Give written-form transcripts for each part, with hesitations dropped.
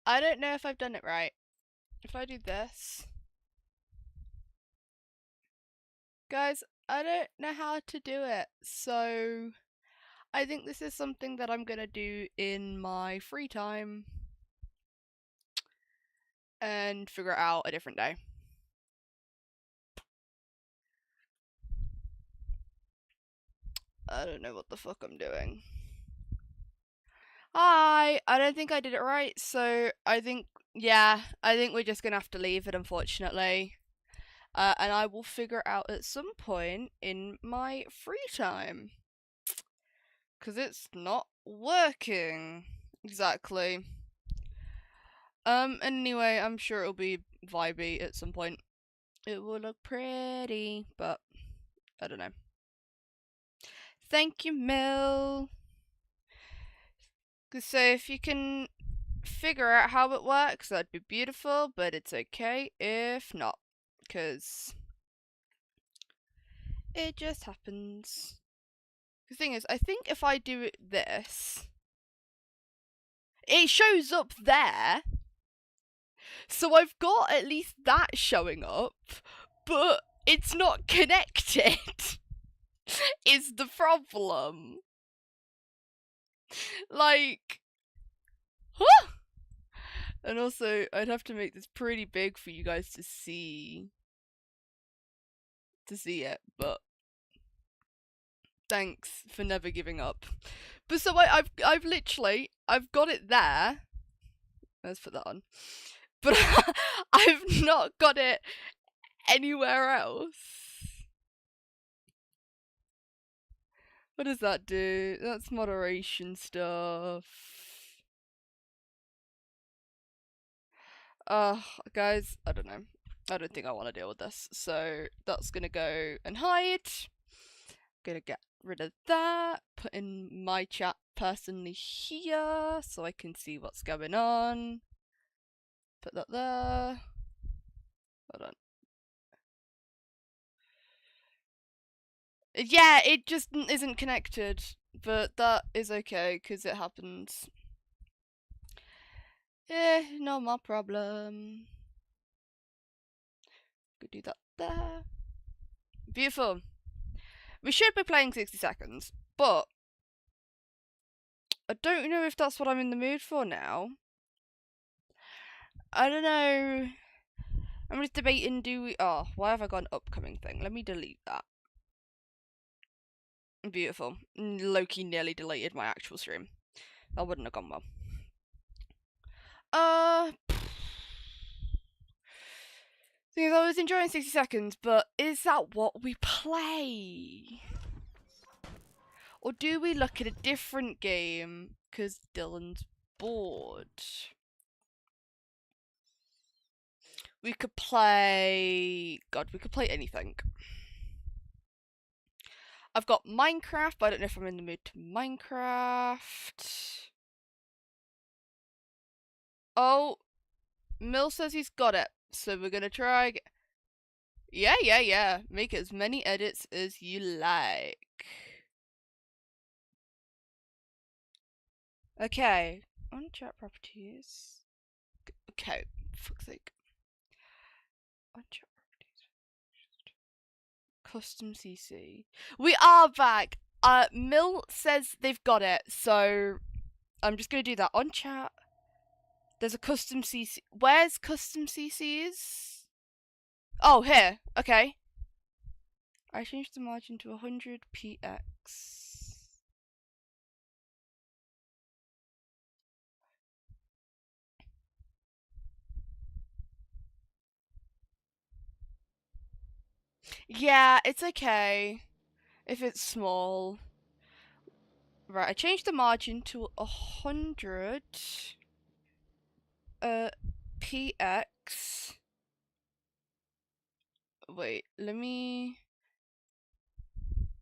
I don't know if I've done it right. If I do this... Guys, I don't know how to do it, so I think this is something that I'm gonna do in my free time and figure it out a different day. I don't know what the fuck I'm doing. Hi! I don't think I did it right, so I think we're just gonna have to leave it, unfortunately. And I will figure it out at some point in my free time. Because it's not working. Exactly. Anyway, I'm sure it'll be vibey at some point. It will look pretty, but I don't know. Thank you, Mill. So if you can figure out how it works, that'd be beautiful, but it's okay if not, because it just happens. The thing is, I think if I do this, it shows up there. So I've got at least that showing up, but it's not connected. Is the problem. Like, huh? And also, I'd have to make this pretty big for you guys to see it, but thanks for never giving up. But so I've literally got it there. Let's put that on. But I've not got it anywhere else. What does that do? That's moderation stuff. Guys, I don't know. I don't think I want to deal with this. So that's gonna go and hide. Gonna get rid of that. Put in my chat personally here so I can see what's going on. Put that there. Hold on. Yeah, it just isn't connected, but that is okay because it happens. No more problem. Could do that there. Beautiful. We should be playing 60 seconds, but I don't know if that's what I'm in the mood for now. I don't know. I'm just debating, why have I got an upcoming thing? Let me delete that. Beautiful. Loki nearly deleted my actual stream. That wouldn't have gone well. Thing is, I was enjoying 60 seconds, but is that what we play? Or do we look at a different game because Dylan's bored? We could play... God, we could play anything. I've got Minecraft, but I don't know if I'm in the mood to Minecraft. Oh, Mill says he's got it, so we're gonna try again. Yeah. Make as many edits as you like. Okay. On chat properties. Okay, for fuck's sake. On chat properties. Custom CC. We are back. Mill says they've got it, so I'm just gonna do that on chat. There's a custom CC. Where's custom CCs? Oh, here. Okay. I changed the margin to 100 px. Yeah, it's okay if it's small. Right, I changed the margin to 100 px. Wait, let me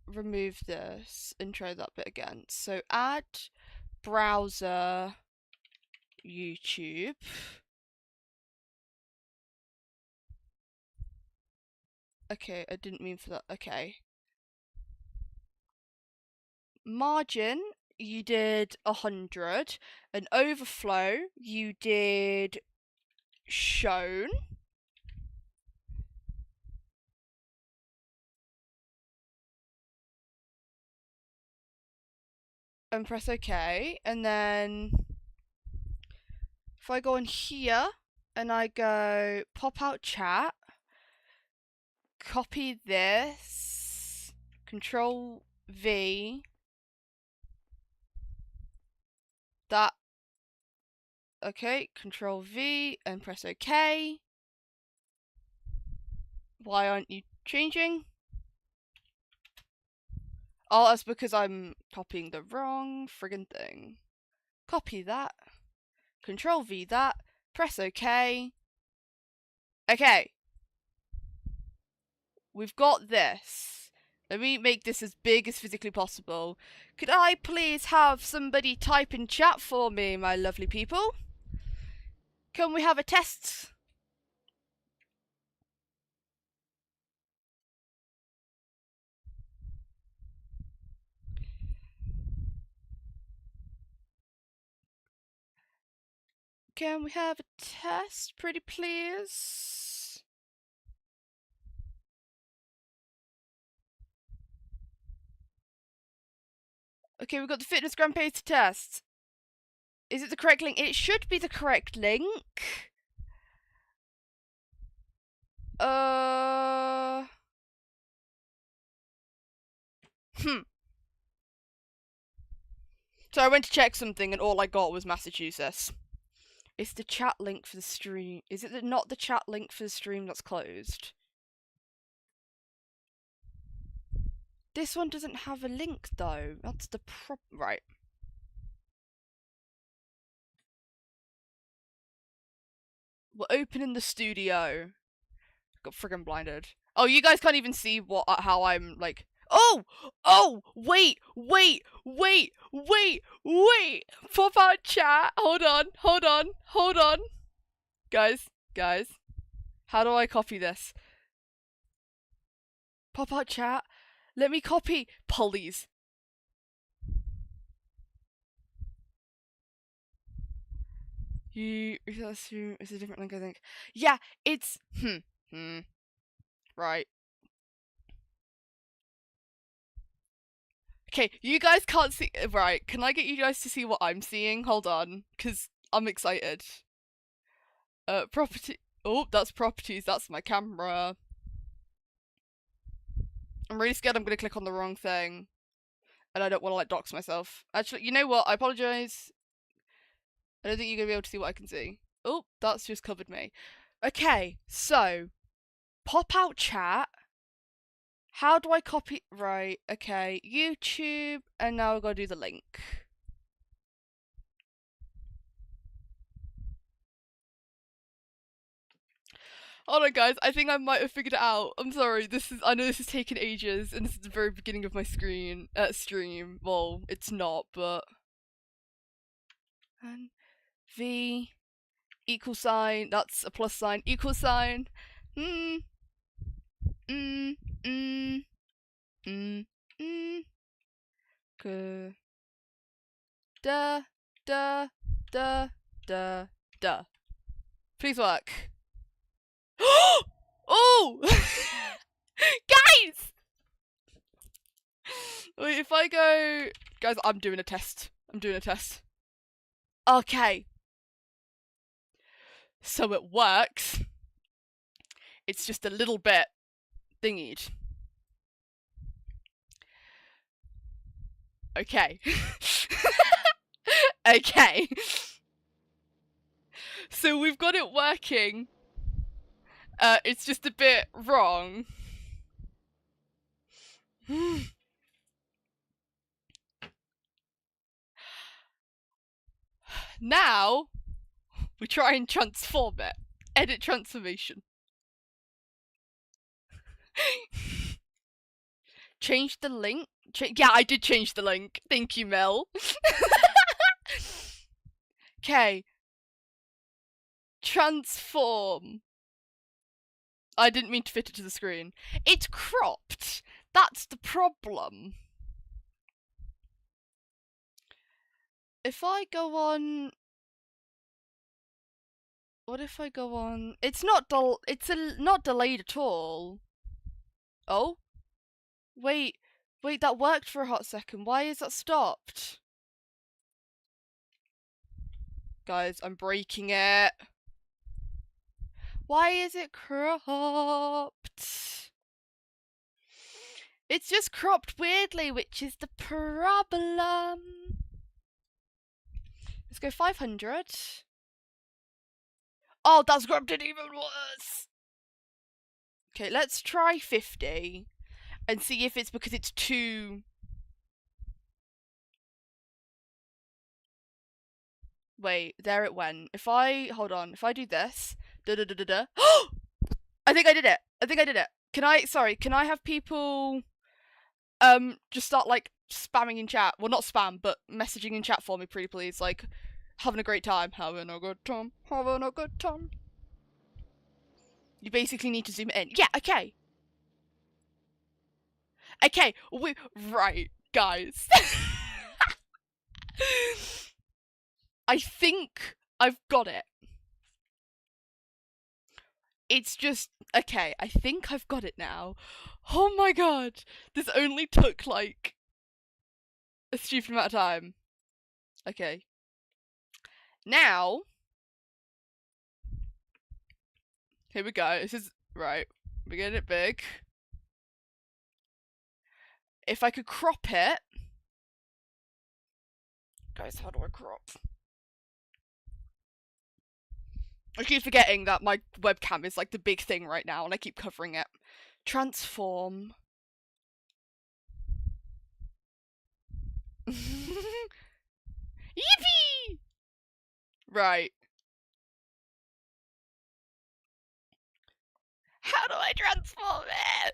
remove this and try that bit again. So add browser YouTube. Okay, I didn't mean for that. Okay. Margin you did 100. An overflow, you did shown. And press OK. And then if I go on here and I go pop out chat, copy this, Control V, that, okay, Control V and press OK. Why aren't you changing? Oh, that's because I'm copying the wrong friggin' thing. Copy that, Control V that, press OK. Okay. We've got this. Let me make this as big as physically possible. Could I please have somebody type in chat for me, my lovely people? Can we have a test? Can we have a test, pretty please? Okay, we've got the fitness gram page to test. Is it the correct link? It should be the correct link. So I went to check something and all I got was Massachusetts. It's the chat link for the stream. Is it not the chat link for the stream that's closed? This one doesn't have a link though. That's the right. We're opening the studio. Got friggin' blinded. Oh, you guys can't even see how I'm like. Oh, wait. Pop out chat. Hold on. Guys. How do I copy this? Pop out chat. Let me copy. Please. It's a different link, I think. Yeah, it's right. Okay, you guys can't see. Right, can I get you guys to see what I'm seeing? Hold on, because I'm excited. Property. Oh, that's properties. That's my camera. I'm really scared I'm gonna click on the wrong thing, and I don't want to like dox myself. Actually, you know what? I apologize. I don't think you're gonna be able to see what I can see. Oh, that's just covered me. Okay, so pop out chat. How do I copy? Right, okay, YouTube, and now I've got to do the link. Hold on, guys, I think I might have figured it out. I'm sorry, I know this has taken ages, and this is the very beginning of my stream. Well, it's not, but... And V, equal sign, that's a plus sign, equal sign. Duh. Please work. Oh! Guys! Wait, if I go... Guys, I'm doing a test. Okay. So it works. It's just a little bit thingied. Okay. Okay. So we've got it working. It's just a bit wrong. Now, we try and transform it. Edit transformation. Change the link? Yeah, I did change the link. Thank you, Mel. Okay. Transform. I didn't mean to fit it to the screen. It's cropped. That's the problem. If I go on... What if I go on... It's not not delayed at all. Oh? Wait, that worked for a hot second. Why is that stopped? Guys, I'm breaking it. Why is it cropped? It's just cropped weirdly, which is the problem. Let's go 500. Oh, that's cropped it even worse. Okay, let's try 50 and see if it's because it's too... Wait, there it went. Hold on, if I do this, da-da-da-da-da. I think I did it. Can I have people, just start, like, spamming in chat? Well, not spam, but messaging in chat for me, pretty please. Like, having a great time. Having a good time. You basically need to zoom in. Yeah, okay. Okay, right, guys. I think I've got it. It's just, okay, I think I've got it now. Oh my god, this only took, like, a stupid amount of time. Okay. Now, here we go. This is, right, we're getting it big. If I could crop it. Guys, how do I crop? I keep forgetting that my webcam is like the big thing right now and I keep covering it. Transform. Yippee! Right. How do I transform it?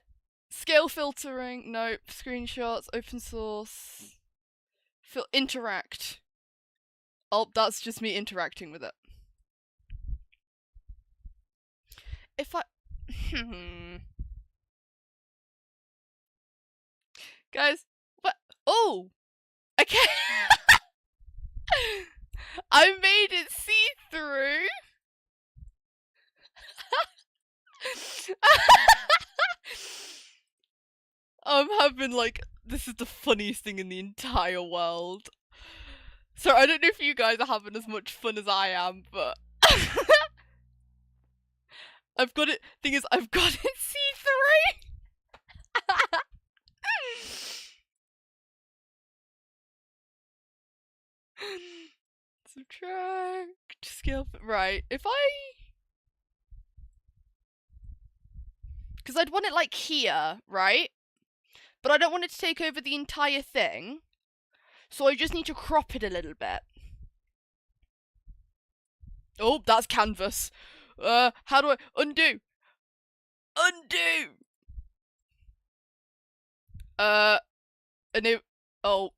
Scale filtering. Nope. Screenshots. Open source. Interact. Oh, that's just me interacting with it. If I... Guys, what? Oh! Okay. I made it see-through. I'm having, like, this is the funniest thing in the entire world. So I don't know if you guys are having as much fun as I am, but I've got it. Thing is, I've got it see-through. Subtract scale. Right. If I, because I'd want it like here, right? But I don't want it to take over the entire thing. So I just need to crop it a little bit. Oh, that's canvas. How do I undo? Undo. A new. Oh.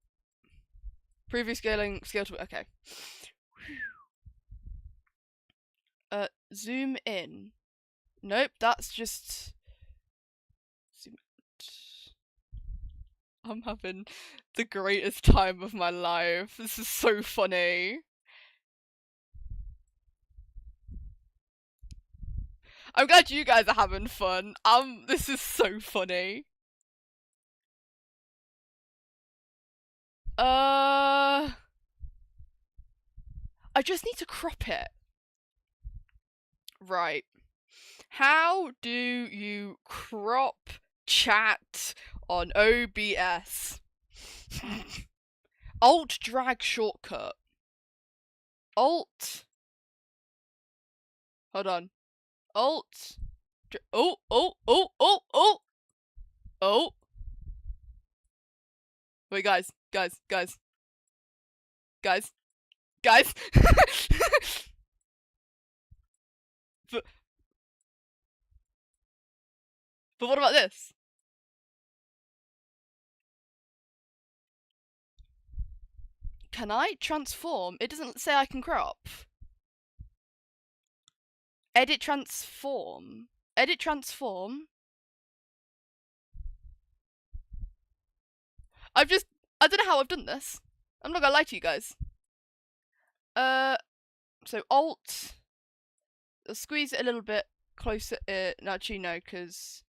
Previous scaling. Scale to. Okay. Zoom in. Nope, that's just. I'm having the greatest time of my life. This is so funny. I'm glad you guys are having fun. This is so funny. I just need to crop it. Right. How do you crop chat on OBS? Alt drag shortcut. Alt. Hold on. Alt. Oh. Wait, guys. But what about this? Can I transform? It doesn't say I can crop. Edit transform. I don't know how I've done this. I'm not gonna lie to you guys. So Alt. I'll squeeze it a little bit closer. Actually, no, because.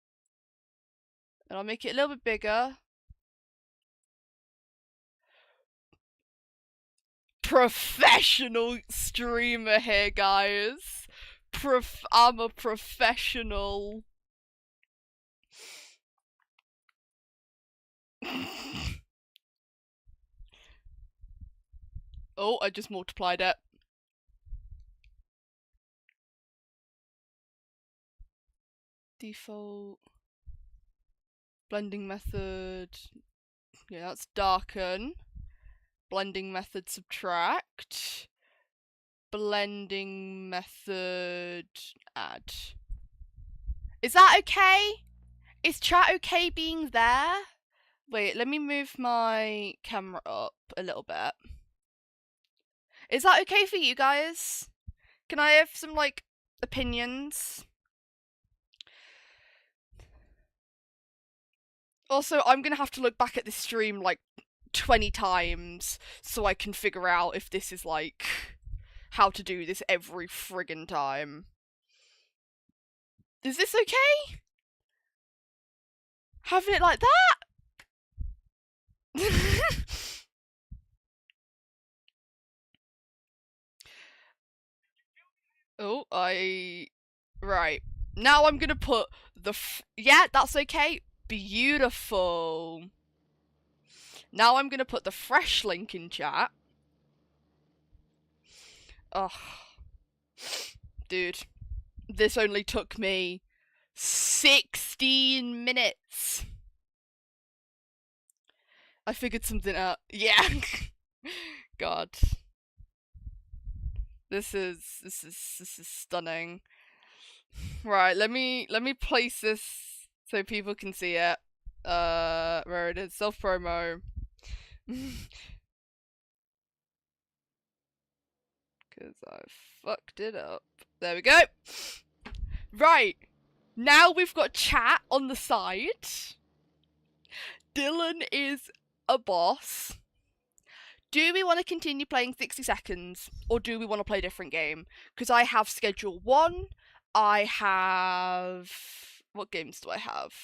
And I'll make it a little bit bigger. Professional streamer here, guys. I'm a professional. Oh, I just multiplied it. Default. Blending method. Yeah, that's darken. Blending method subtract. Blending method add. Is that okay? Is chat okay being there? Wait, let me move my camera up a little bit. Is that okay for you guys? Can I have some, like, opinions? Also, I'm gonna have to look back at this stream, like, 20 times so I can figure out if this is, like, how to do this every friggin' time. Is this okay? Having it like that? Oh, right. Now I'm gonna put the yeah, that's okay. Beautiful. Now I'm gonna put the fresh link in chat. Ugh. Dude. This only took me 16 minutes. I figured something out. Yeah. God. This is stunning. Right, let me place this so people can see it. Where it is, self promo. Cause I fucked it up. There we go. Right. Now we've got chat on the side. Dylan is a boss. Do we want to continue playing 60 seconds, or do we want to play a different game? Because I have Schedule 1, I have... What games do I have?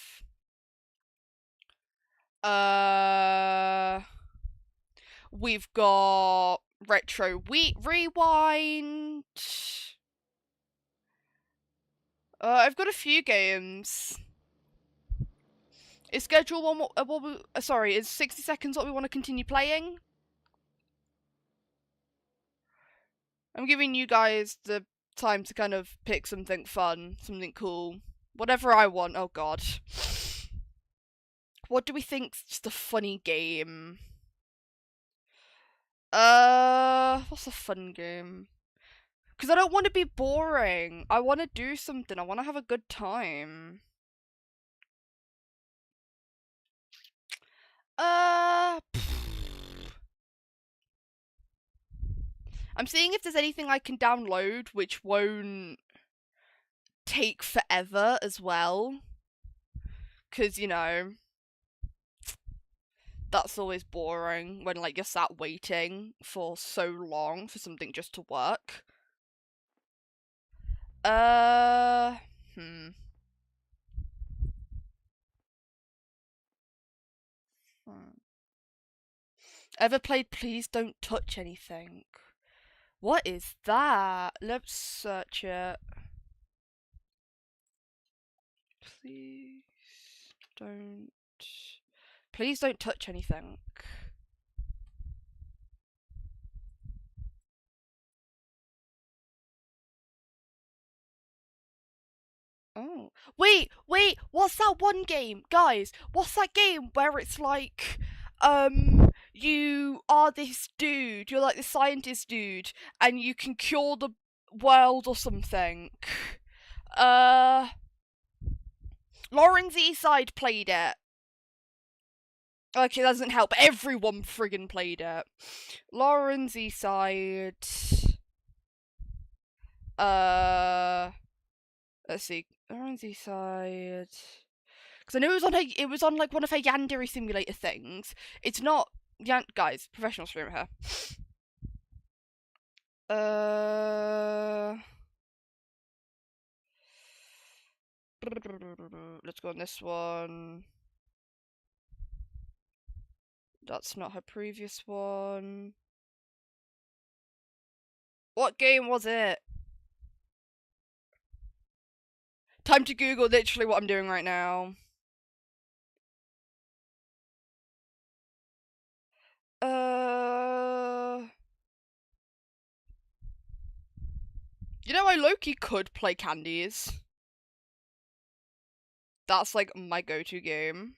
We've got Retro Rewind. I've got a few games. Is Schedule 1 sorry, is 60 seconds what we want to continue playing? I'm giving you guys the time to kind of pick something fun, something cool. Whatever I want, oh god. What do we think's just a funny game? What's a fun game? Because I don't want to be boring. I want to do something. I want to have a good time. I'm seeing if there's anything I can download which won't take forever as well. Because, you know, that's always boring when, like, you're sat waiting for so long for something just to work. Ever played Please Don't Touch Anything? What is that? Let's search it. Please don't touch anything. Oh. Wait, what's that one game? Guys, what's that game where it's like, you are this dude, you're like the scientist dude, and you can cure the world or something? Lauren's Eastside played it. Okay, that doesn't help. Everyone friggin' played it. Lauren's Eastside. Let's see. Lauren's Eastside. Because I know it was on like one of her Yandere simulator things. It's not guys, professional streamer here. Let's go on this one. That's not her previous one. What game was it? Time to Google literally what I'm doing right now. You know, I low-key could play Candies. That's like my go-to game.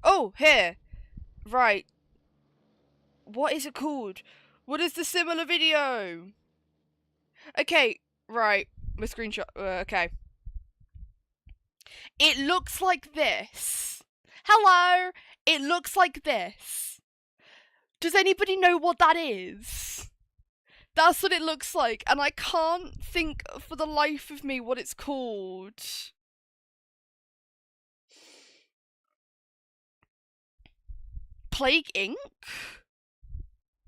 Oh, here. Right. What is it called? What is the similar video? Okay, right. My screenshot. Okay. It looks like this. Hello. It looks like this. Does anybody know what that is? That's what it looks like, and I can't think for the life of me what it's called. Plague Inc?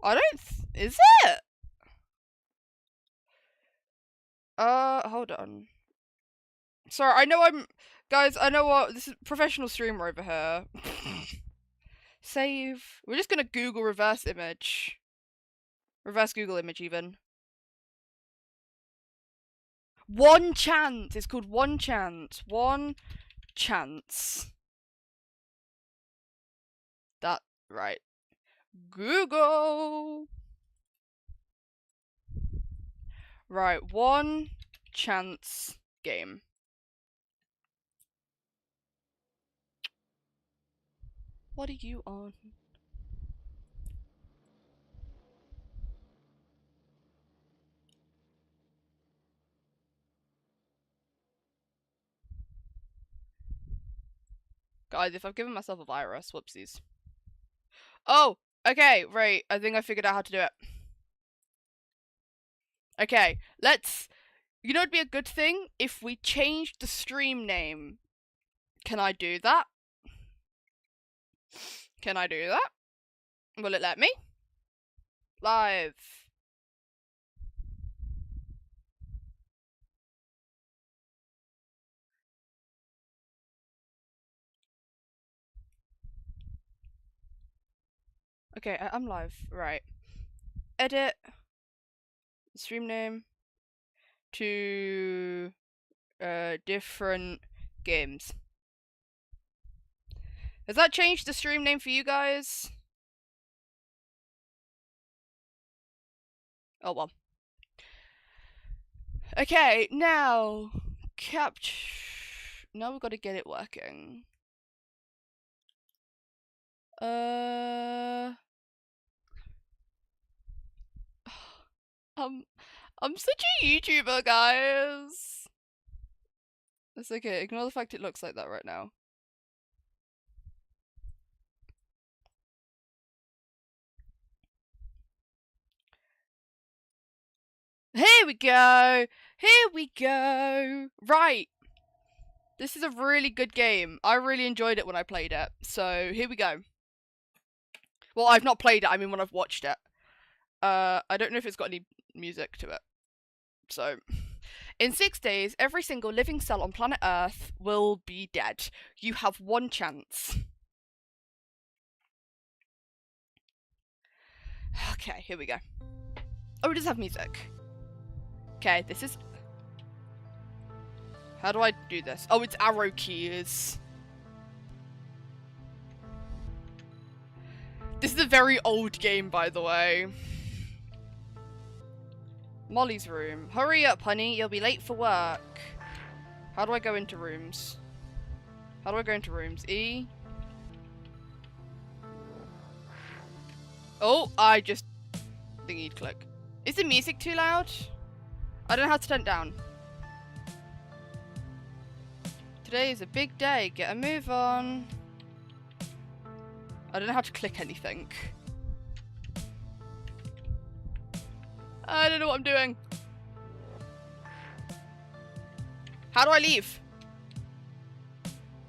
I don't. Is it? Hold on. Sorry, I know I'm. Guys, I know what. This is professional streamer over here. Save. We're just gonna Google reverse image. Reverse Google image, even. One Chance. It's called One Chance. One Chance. That, right. Google. Right, One Chance game. What are you on? Guys, if I've given myself a virus, whoopsies. Oh, okay, right. I think I figured out how to do it. Okay, let's... You know, it'd be a good thing if we changed the stream name. Can I do that? Can I do that? Will it let me? Live. Okay, I'm live. Right. Edit. Stream name. To... different games. Has that changed the stream name for you guys? Oh well. Okay, now now we've got to get it working. I'm such a YouTuber, guys. That's okay. Ignore the fact it looks like that right now. Here we go. Here we go. Right. This is a really good game. I really enjoyed it when I played it. So, here we go. Well, I've not played it. I mean, when I've watched it. I don't know if it's got any music to it. So, in 6 days, every single living cell on planet Earth will be dead. You have one chance. Okay, here we go. Oh, it does have music. Okay, this is... How do I do this? Oh, it's arrow keys. This is a very old game, by the way. Molly's room. Hurry up, honey. You'll be late for work. How do I go into rooms? How do I go into rooms? E? Oh, I just... thingied click. Is the music too loud? I don't know how to turn it down. Today is a big day. Get a move on. I don't know how to click anything. I don't know what I'm doing. How do I leave?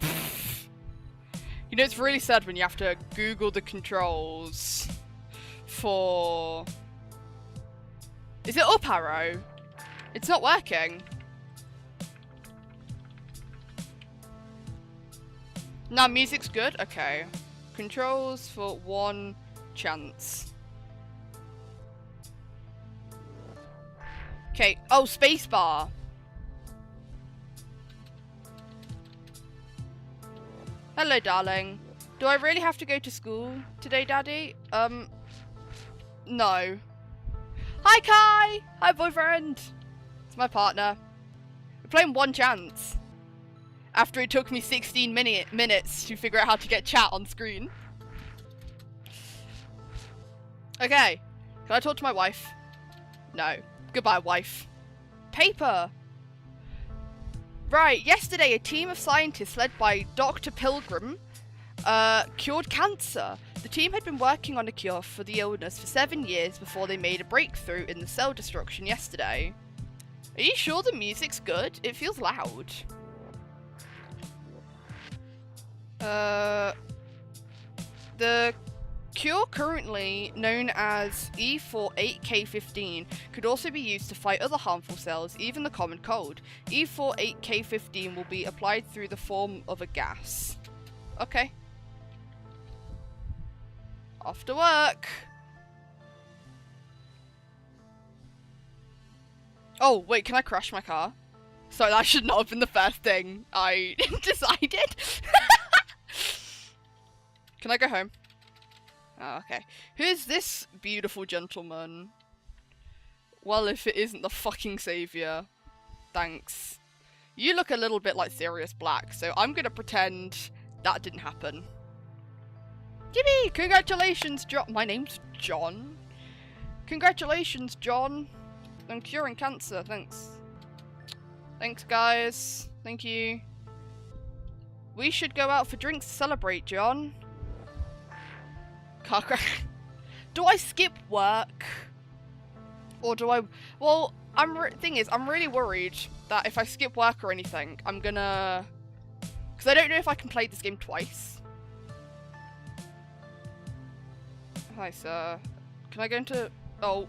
You know, it's really sad when you have to Google the controls for... Is it up arrow? It's not working. Now music's good? Okay. Controls for 1 chance. Okay. Oh, spacebar. Hello, darling. Do I really have to go to school today, Daddy? No. Hi, Kai! Hi, boyfriend! It's my partner. We're playing 1 chance. After it took me 16 minutes to figure out how to get chat on screen. Okay. Can I talk to my wife? No. Goodbye, wife. Paper! Right, yesterday a team of scientists led by Dr. Pilgrim cured cancer. The team had been working on a cure for the illness for 7 years before they made a breakthrough in the cell destruction yesterday. Are you sure the music's good? It feels loud. The cure, currently known as E48K15, could also be used to fight other harmful cells, even the common cold. E48K15 will be applied through the form of a gas. Okay. Off to work. Oh, wait, can I crash my car? Sorry, that should not have been the first thing I decided. Can I go home? Oh, okay. Who's this beautiful gentleman? Well, if it isn't the fucking savior. Thanks. You look a little bit like Sirius Black, so I'm gonna pretend that didn't happen. Yippee! Congratulations, John. My name's John. Congratulations, John. On curing cancer, thanks. Thanks, guys. Thank you. We should go out for drinks to celebrate, John. Car crash. Do I skip work? Or do I... Well, thing is, I'm really worried that if I skip work or anything, I'm gonna... Because I don't know if I can play this game twice. Hi, sir. Can I go into... Oh.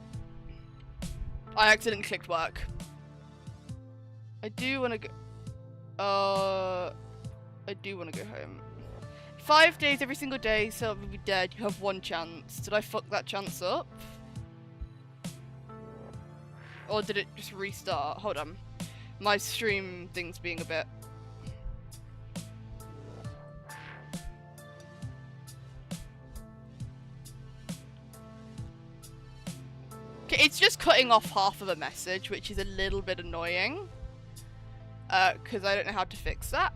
I accidentally clicked work. I do want to go... I do want to go home. 5 days every single day, so we'll be dead. You have 1 chance. Did I fuck that chance up? Or did it just restart? Hold on. My stream thing's being a bit... Okay, it's just cutting off half of a message, which is a little bit annoying. Because I don't know how to fix that.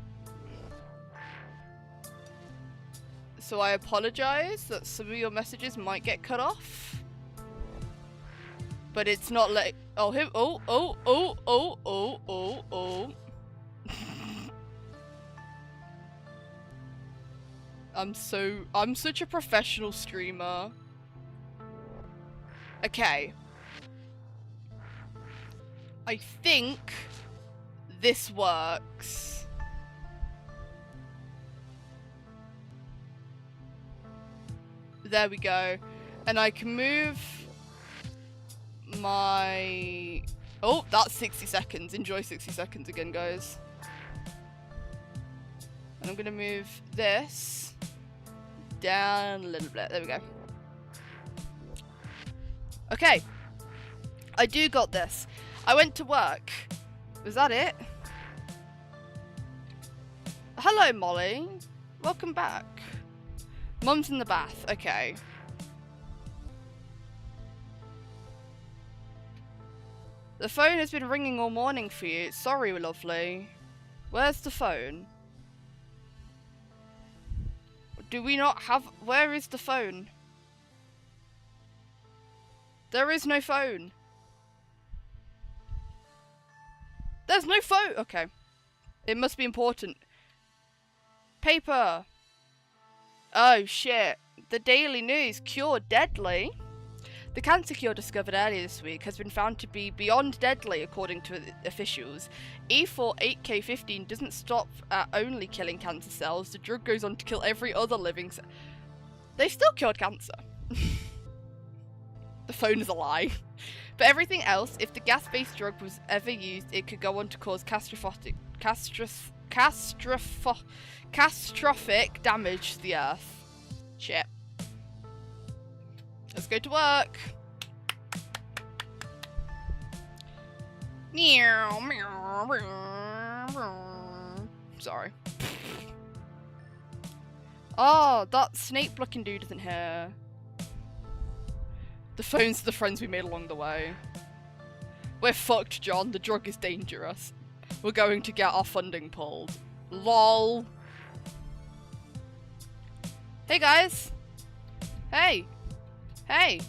So I apologize that some of your messages might get cut off. But it's not like... Oh, him... Oh. I'm such a professional streamer. Okay. I think this works. There we go. And I can move my... Oh, that's 60 seconds. Enjoy 60 seconds again, guys. And I'm going to move this down a little bit. There we go. Okay. I do got this. I went to work. Was that it? Hello, Molly. Welcome back. Mum's in the bath. Okay. The phone has been ringing all morning for you. Sorry, lovely. Where's the phone? Do we not have... Where is the phone? There is no phone. There's no phone. Okay. It must be important. Paper. Oh, shit. The Daily News. Cure deadly. The cancer cure discovered earlier this week has been found to be beyond deadly, according to officials. E48K15 doesn't stop at only killing cancer cells. The drug goes on to kill every other living cell. They still cured cancer. the phone is a lie. But everything else, if the gas-based drug was ever used, it could go on to cause catastrophic damage to the Earth. Shit. Let's go to work. Sorry. Oh, that snake-blocking dude isn't here. The phones are the friends we made along the way. We're fucked, John. The drug is dangerous. We're going to get our funding pulled. LOL. Hey, guys. Hey. Hey.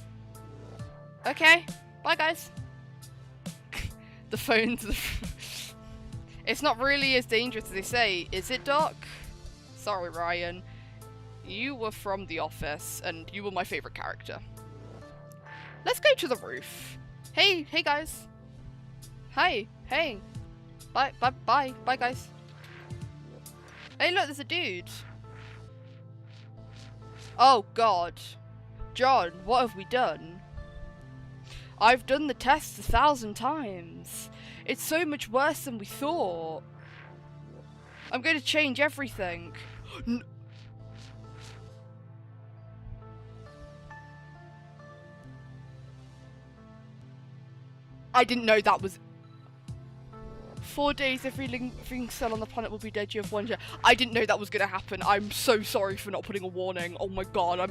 Okay. Bye, guys. The phones... It's not really as dangerous as they say, is it, Doc? Sorry, Ryan. You were from The Office, and you were my favourite character. Let's go to the roof. Hey, hey, guys. Hi, hey. Bye, bye, bye, bye, guys. Hey, look, there's a dude. Oh, God. John, what have we done? I've done the test 1,000 times. It's so much worse than we thought. I'm going to change everything. I didn't know that was... 4 days, every living cell on the planet will be dead. You have one year. I didn't know that was going to happen. I'm so sorry for not putting a warning. Oh my god,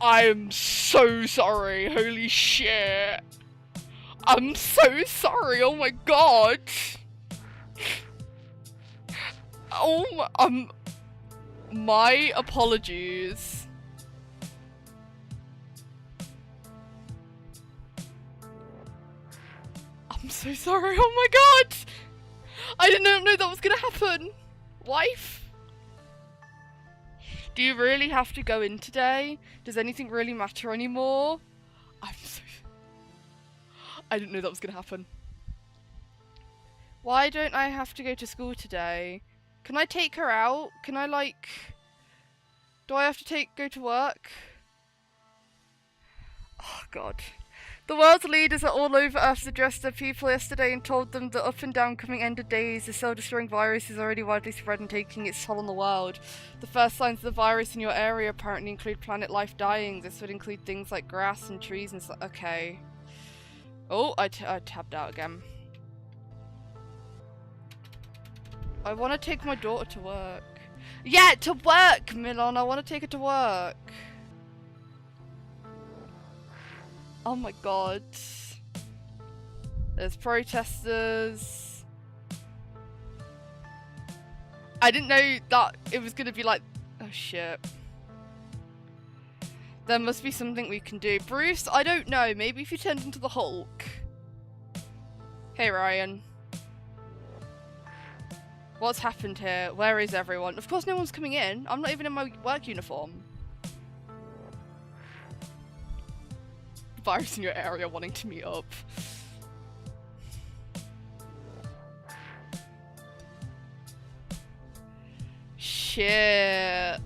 I'm so sorry. Holy shit. I'm so sorry. Oh my god. Oh, my apologies. I'm so sorry. Oh my god. I didn't know that was gonna happen. Wife? Do you really have to go in today? Does anything really matter anymore? I didn't know that was gonna happen. Why don't I have to go to school today? Can I take her out? Can I, like... Do I have to go to work? Oh, God. The world's leaders are all over Earth addressed their people yesterday and told them that up and down coming end of days, the cell-destroying virus is already widely spread and taking its toll on the world. The first signs of the virus in your area apparently include planet life dying. This would include things like grass and trees and stuff. Okay. Oh, I tabbed out again. I want to take my daughter to work. Yeah, to work, Milan. I want to take her to work. Oh my god. There's protesters. I didn't know that it was going to be like... Oh shit. There must be something we can do. Bruce, I don't know. Maybe if you turned into the Hulk. Hey, Ryan. What's happened here? Where is everyone? Of course no one's coming in. I'm not even in my work uniform. Virus in your area wanting to meet up. Shit.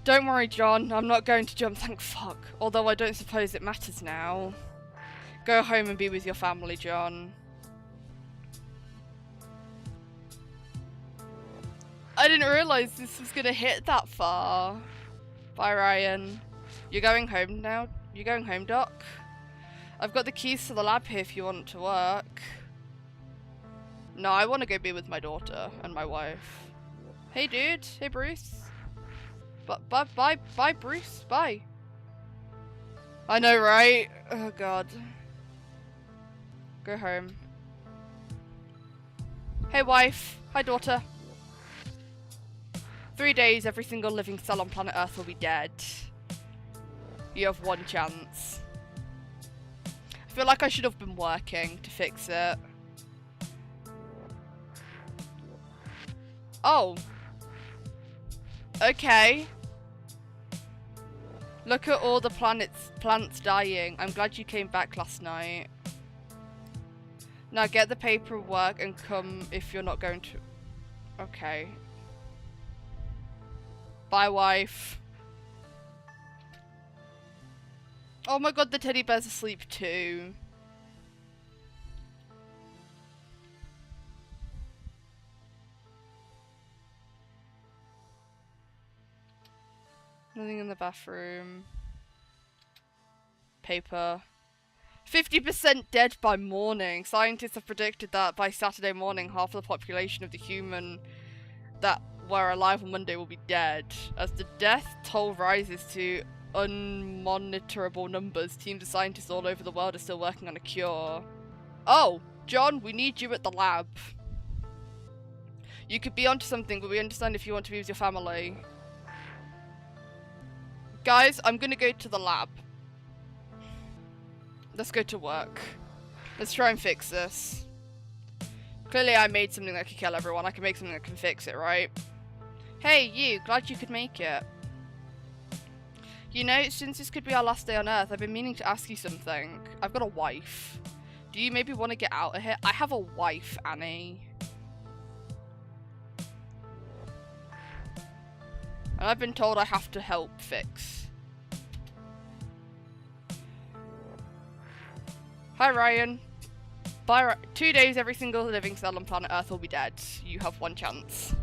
Don't worry, John. I'm not going to jump, thank fuck. Although I don't suppose it matters now. Go home and be with your family, John. I didn't realise this was gonna hit that far. Bye, Ryan. You're going home now? You're going home, Doc? I've got the keys to the lab here if you want to work. No, I want to go be with my daughter and my wife. Hey, dude. Hey, Bruce. Bye, Bruce. Bye. I know, right? Oh, God. Go home. Hey, wife. Hi, daughter. 3 days, every single living cell on planet Earth will be dead. You have one chance. I feel like I should have been working to fix it. Oh. Okay. Look at all the plants dying. I'm glad you came back last night. Now get the paperwork and come if you're not going to... Okay. Bye, wife. Oh my god, the teddy bear's asleep too. Nothing in the bathroom. Paper. 50% dead by morning. Scientists have predicted that by Saturday morning, half of the population of the human that were alive on Monday will be dead. As the death toll rises to unmonitorable numbers, teams of scientists all over the world are still working on a cure. Oh, John, we need you at the lab. You could be onto something, but we understand if you want to be with your family. Guys, I'm gonna go to the lab. Let's go to work. Let's try and fix this. Clearly I made something that could kill everyone. I can make something that can fix it, right? Hey, you. Glad you could make it. You know, since this could be our last day on Earth, I've been meaning to ask you something. I've got a wife. Do you maybe want to get out of here? I have a wife, Annie. And I've been told I have to help fix. Hi, Ryan. By 2 days, every single living cell on planet Earth will be dead. You have one chance.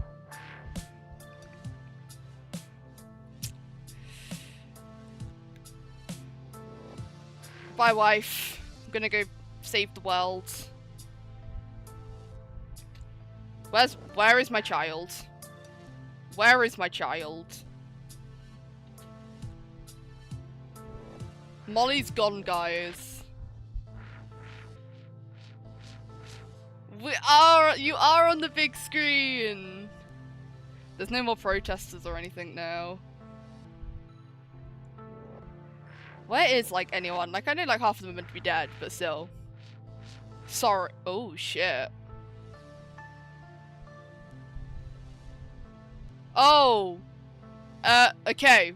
Bye, wife. I'm gonna go save the world. Where is my child? Where is my child? Molly's gone, guys. You are on the big screen. There's no more protesters or anything now. Where is, like, anyone? Like, I know, like, half of them are meant to be dead, but still. Sorry. Oh, shit. Oh. Okay.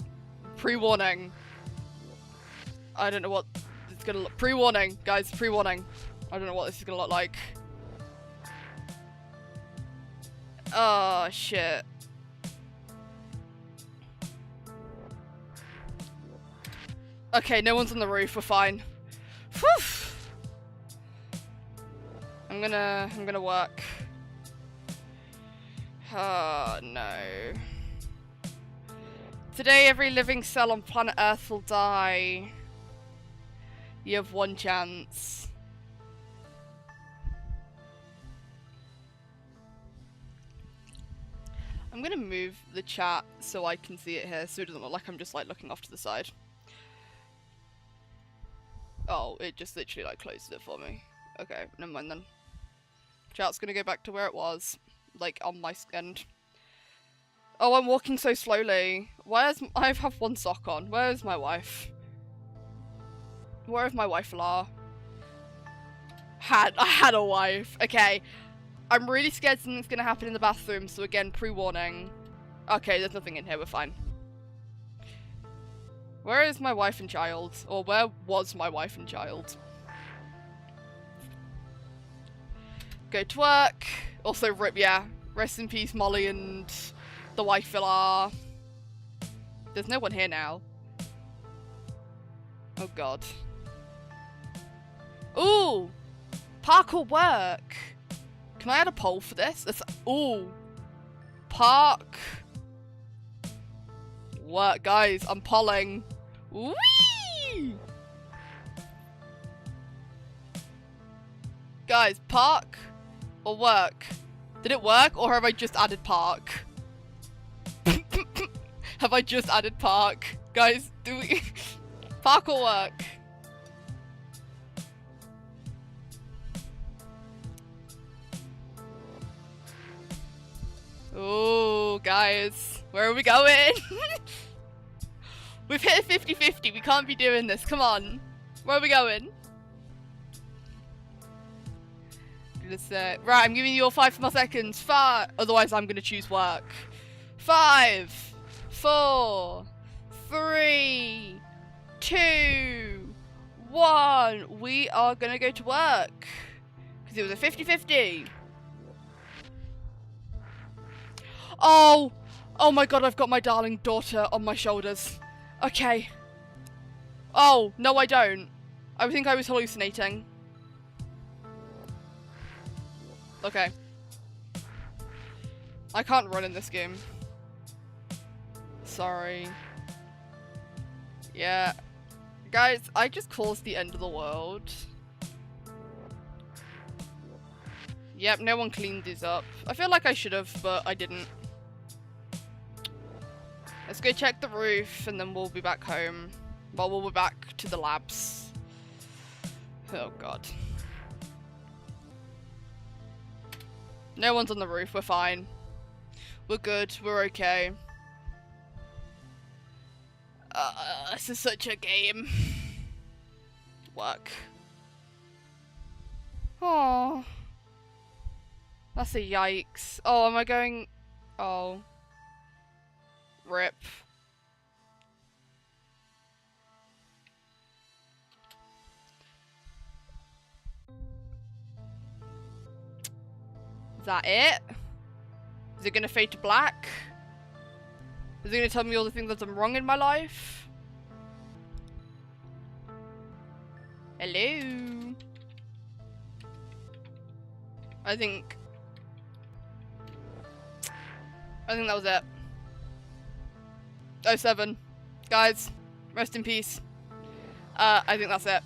Pre-warning. I don't know what it's gonna look. Pre-warning, guys. Pre-warning. I don't know what this is gonna look like. Oh, shit. Okay, no one's on the roof. We're fine. Whew. I'm gonna work. Oh, no. Today, every living cell on planet Earth will die. You have one chance. I'm gonna move the chat so I can see it here, so it doesn't look like I'm just, like, looking off to the side. Oh, it just literally, like, closed it for me. Okay, never mind then. Chat's gonna go back to where it was. Like, on my end. Oh, I'm walking so slowly. I have one sock on. Where's my wife? Where is my wife, La? I had a wife. Okay. I'm really scared something's gonna happen in the bathroom, so again, pre-warning. Okay, there's nothing in here, we're fine. Where is my wife and child? Or where was my wife and child? Go to work. Also, yeah. Rest in peace, Molly and the wife Villar. There's no one here now. Oh god. Ooh! Parkour work! Can I add a poll for this? Ooh! Park! Work, guys, I'm polling. Whee! Guys, park or work? Did it work, or have I just added park? Have I just added park? Guys, do we... Park or work? Oh, guys. Where are we going? We've hit a 50-50. We can't be doing this. Come on. Where are we going? Right, I'm giving you all 5 more seconds. 5. Otherwise, I'm going to choose work. 5, 4, 3, 2, 1. We are going to go to work. Because it was a 50-50. Oh, Oh my god, I've got my darling daughter on my shoulders. Okay. Oh, no I don't. I think I was hallucinating. Okay. I can't run in this game. Sorry. Yeah. Guys, I just caused the end of the world. Yep, no one cleaned these up. I feel like I should have, but I didn't. Let's go check the roof, and then we'll be back home. Well, we'll be back to the labs. Oh, God. No one's on the roof. We're fine. We're good. We're okay. This is such a game. Work. Oh. That's a yikes. Oh, am I going... Oh. Rip. Is that it? Is it gonna fade to black? Is it gonna tell me all the things that I'm wrong in my life? Hello? I think that was it. 07. Guys, rest in peace. I think that's it.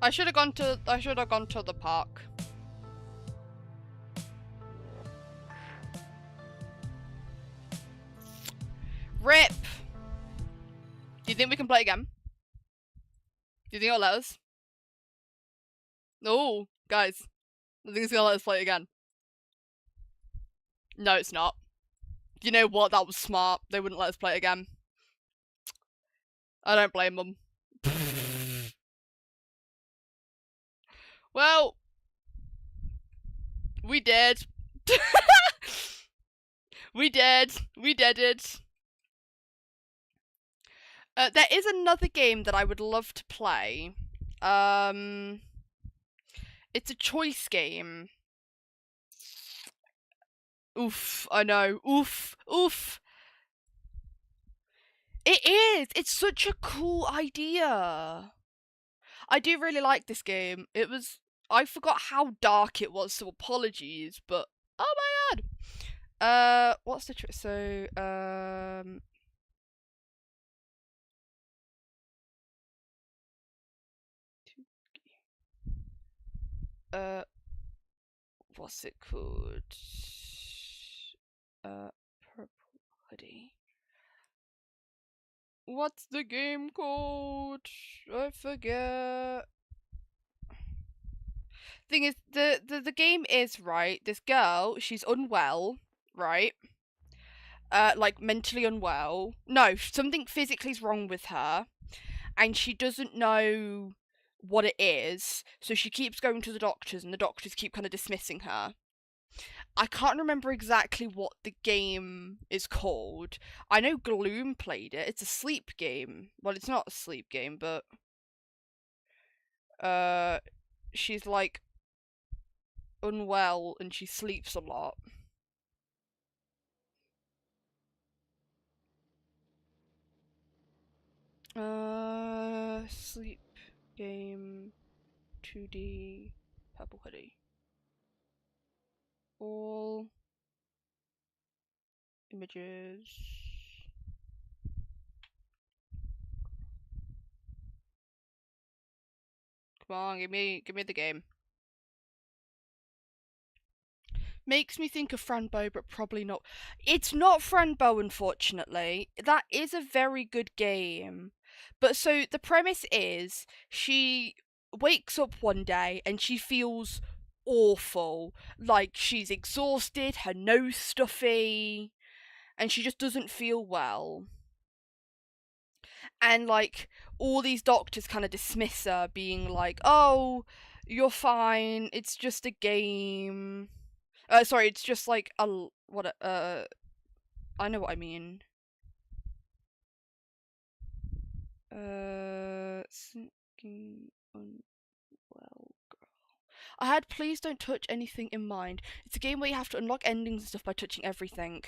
I should have gone to the park. Rip! Do you think we can play again? Do you think it'll let us? No, guys. I think it's gonna let us play it again. No, it's not. You know what? That was smart. They wouldn't let us play it again. I don't blame them. Well, we did. We did. We did it. There is another game that I would love to play. It's a choice game. Oof, I know. Oof, oof. It is. It's such a cool idea. I do really like this game. I forgot how dark it was, so apologies, but oh my god. What's the trick? So, what's it called? Purple hoodie. What's the game called? I forget. Thing is, the game is, right, this girl, she's unwell, right? Like mentally unwell. No, something physically is wrong with her, and she doesn't know what it is, so she keeps going to the doctors, and the doctors keep kind of dismissing her. I can't remember exactly what the game is called. I know Gloom played it. It's a sleep game. Well, it's not a sleep game, but she's like unwell and she sleeps a lot. Sleep game 2D purple hoodie. All images. Come on, give me the game. Makes me think of Franbo, but probably not. It's not Franbo, unfortunately. That is a very good game. But so the premise is she wakes up one day and she feels awful. Like she's exhausted, her nose stuffy, and she just doesn't feel well. And like all these doctors kind of dismiss her, being like, "Oh, you're fine. It's just a game." Sorry, it's just like I know what I mean. Sinking unwell girl. I had Please Don't Touch Anything in mind. It's a game where you have to unlock endings and stuff by touching everything.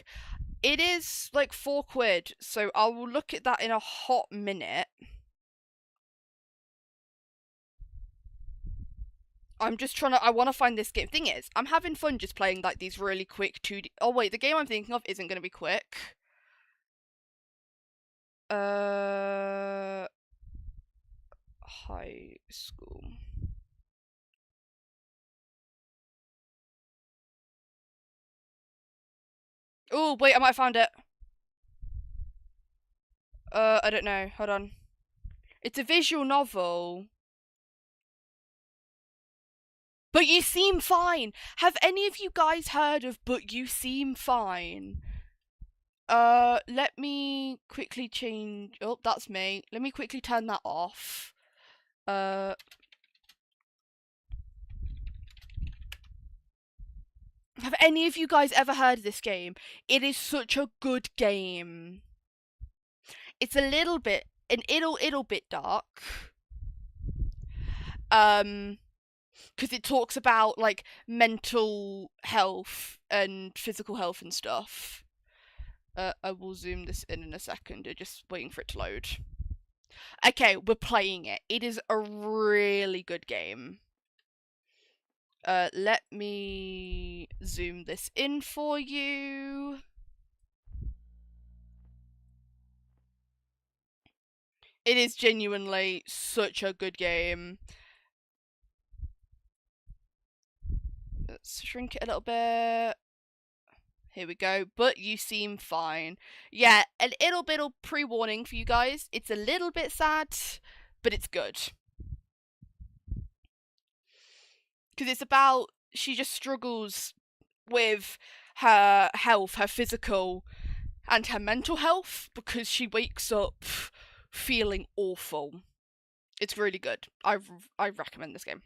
It is like £4, so I will look at that in a hot minute. I'm just trying to, I want to find this game. Thing is, I'm having fun just playing like these really quick 2D. Oh wait, the game I'm thinking of isn't going to be quick. High school. Oh wait, I might have found it. I don't know. Hold on. It's a visual novel. But You Seem Fine. Have any of you guys heard of But You Seem Fine? Let me quickly change. Oh, that's me. Let me quickly turn that off. Have any of you guys ever heard of this game? It is such a good game. It's a little bit, an ittle bit dark. Because it talks about like mental health and physical health and stuff. I will zoom this in a second. Just waiting for it to load. Okay, we're playing it. It is a really good game. Let me zoom this in for you. It is genuinely such a good game. Let's shrink it a little bit. Here we go. But You Seem Fine. Yeah, a little bit of pre-warning for you guys. It's a little bit sad, but it's good. Because it's about, she just struggles with her health, her physical and her mental health, because she wakes up feeling awful. It's really good. I recommend this game.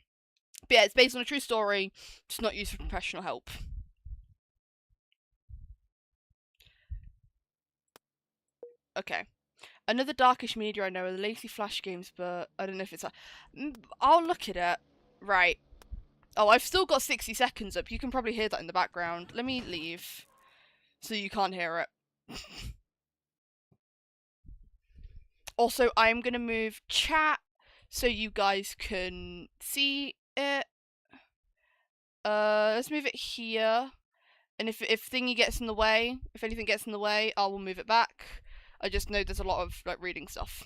But yeah, it's based on a true story, just not used for professional help. Okay. Another darkish media I know are the Lazy Flash games, but I don't know if it's I'll look at it. Right. Oh, I've still got 60 seconds up. You can probably hear that in the background. Let me leave so you can't hear it. Also, I'm going to move chat so you guys can see it. Let's move it here. And if thingy gets in the way, if anything gets in the way, I will move it back. I just know there's a lot of like reading stuff.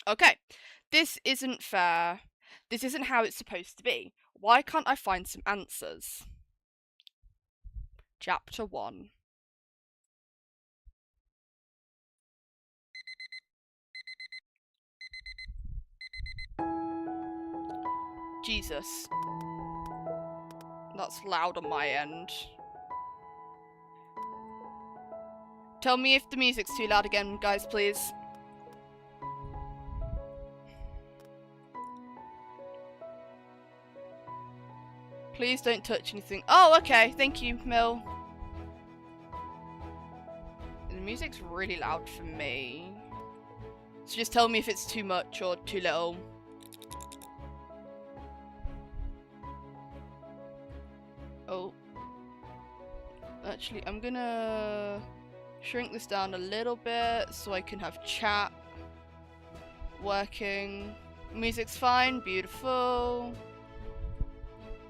Okay, this isn't fair. This isn't how it's supposed to be. Why can't I find some answers? Chapter 1. Jesus. That's loud on my end. Tell me if the music's too loud again, guys, please. Please don't touch anything. Oh, okay. Thank you, Mill. The music's really loud for me. So just tell me if it's too much or too little. Oh. Actually, I'm gonna shrink this down a little bit so I can have chat working. Music's fine. Beautiful.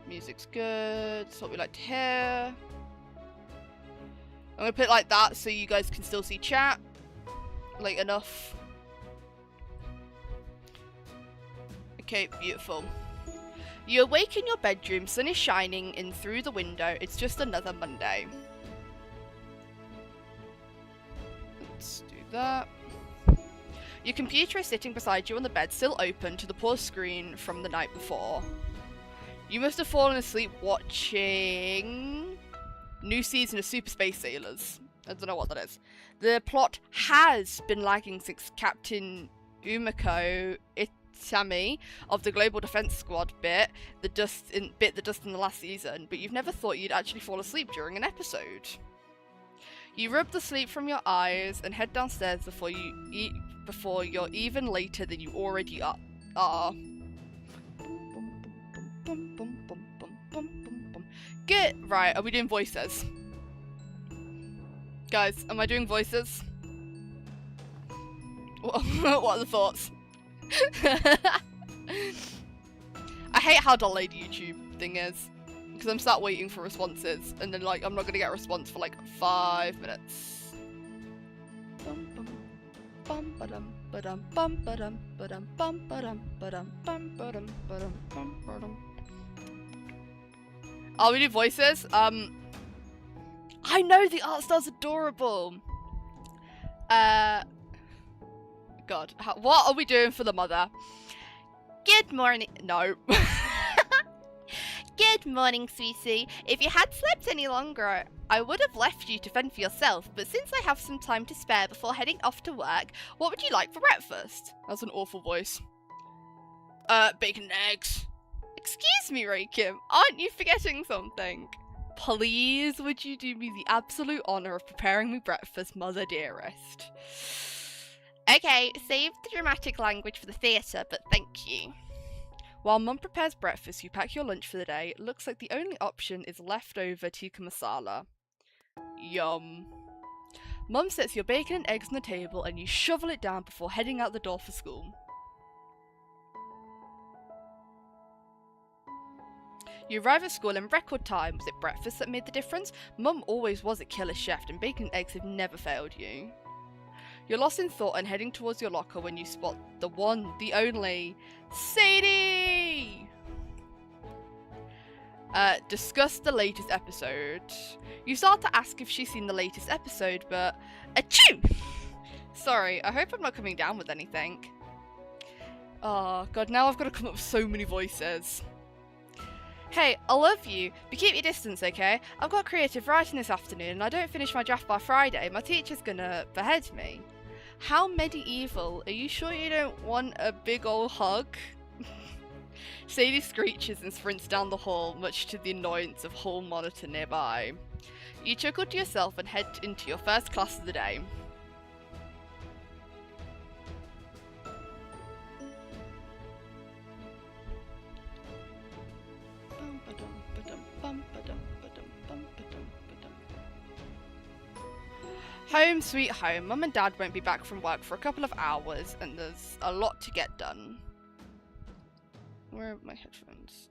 Music's good. That's what we like to hear. I'm gonna put it like that so you guys can still see chat. Like, enough. Okay, beautiful. You awake in your bedroom, sun is shining in through the window. It's just another Monday. Let's do that. Your computer is sitting beside you on the bed, still open to the pause screen from the night before. You must have fallen asleep watching new season of Super Space Sailors. I don't know what that is. The plot has been lagging since Captain Umiko Itami of the Global Defense Squad bit the dust in the last season, but you've never thought you'd actually fall asleep during an episode. You rub the sleep from your eyes and head downstairs before you're even later than you already are. Get right. Are we doing voices? Guys, am I doing voices? What are the thoughts? I hate how delayed YouTube thing is. Because I'm sat waiting for responses, and then like I'm not gonna get a response for like 5 minutes. Oh, we do voices? I know the art style's adorable. God, what are we doing for the mother? Good morning. No. Good morning, Sweetie. If you had slept any longer, I would have left you to fend for yourself, but since I have some time to spare before heading off to work, what would you like for breakfast? That's an awful voice. Bacon and eggs. Excuse me, Rakim, aren't you forgetting something? Please, would you do me the absolute honour of preparing me breakfast, mother dearest? Okay, save the dramatic language for the theatre, but thank you. While Mum prepares breakfast, you pack your lunch for the day. It looks like the only option is leftover tikka masala. Yum. Mum sets your bacon and eggs on the table and you shovel it down before heading out the door for school. You arrive at school in record time. Was it breakfast that made the difference? Mum always was a killer chef and bacon and eggs have never failed you. You're lost in thought and heading towards your locker when you spot the one, the only, Sadie! Discuss the latest episode. You start to ask if she's seen the latest episode, but... Achoo! Sorry, I hope I'm not coming down with anything. Oh, God, now I've got to come up with so many voices. Hey, I love you, but keep your distance, okay? I've got creative writing this afternoon and I don't finish my draft by Friday. My teacher's gonna behead me. How medieval. Are you sure you don't want a big ol' hug? Sadie screeches and sprints down the hall, much to the annoyance of hall monitor nearby. You chuckle to yourself and head into your first class of the day. Home sweet home. Mum and Dad won't be back from work for a couple of hours and there's a lot to get done. Where are my headphones?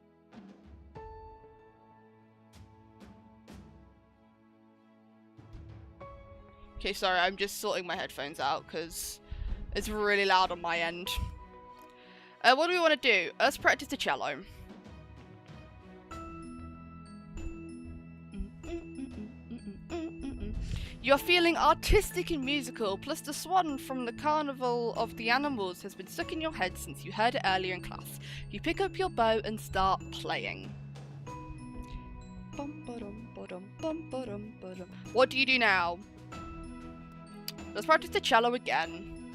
Okay, sorry, I'm just sorting my headphones out because it's really loud on my end. What do we want to do? Let's practice the cello. You're feeling artistic and musical, plus the swan from the Carnival of the Animals has been stuck in your head since you heard it earlier in class. You pick up your bow and start playing. What do you do now? Let's practice the cello again.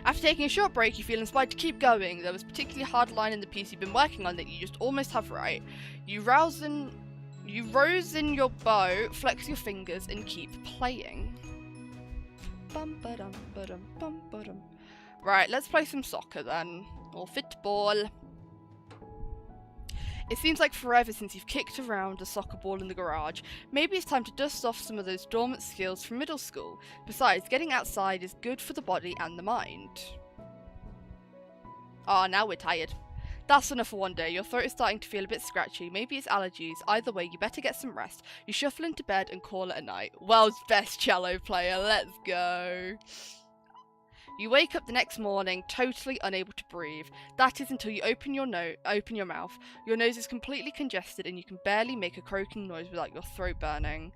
After taking a short break, you feel inspired to keep going. There was a particularly hard line in the piece you've been working on that you just almost have right. You rose in your bow, flex your fingers, and keep playing. Right, let's play some soccer then. Or football. It seems like forever since you've kicked around a soccer ball in the garage. Maybe it's time to dust off some of those dormant skills from middle school. Besides, getting outside is good for the body and the mind. Ah, now we're tired. That's enough for one day. Your throat is starting to feel a bit scratchy. Maybe it's allergies. Either way, you better get some rest. You shuffle into bed and call it a night. World's best cello player. Let's go. You wake up the next morning, totally unable to breathe. That is until you open your mouth. Your nose is completely congested and you can barely make a croaking noise without your throat burning.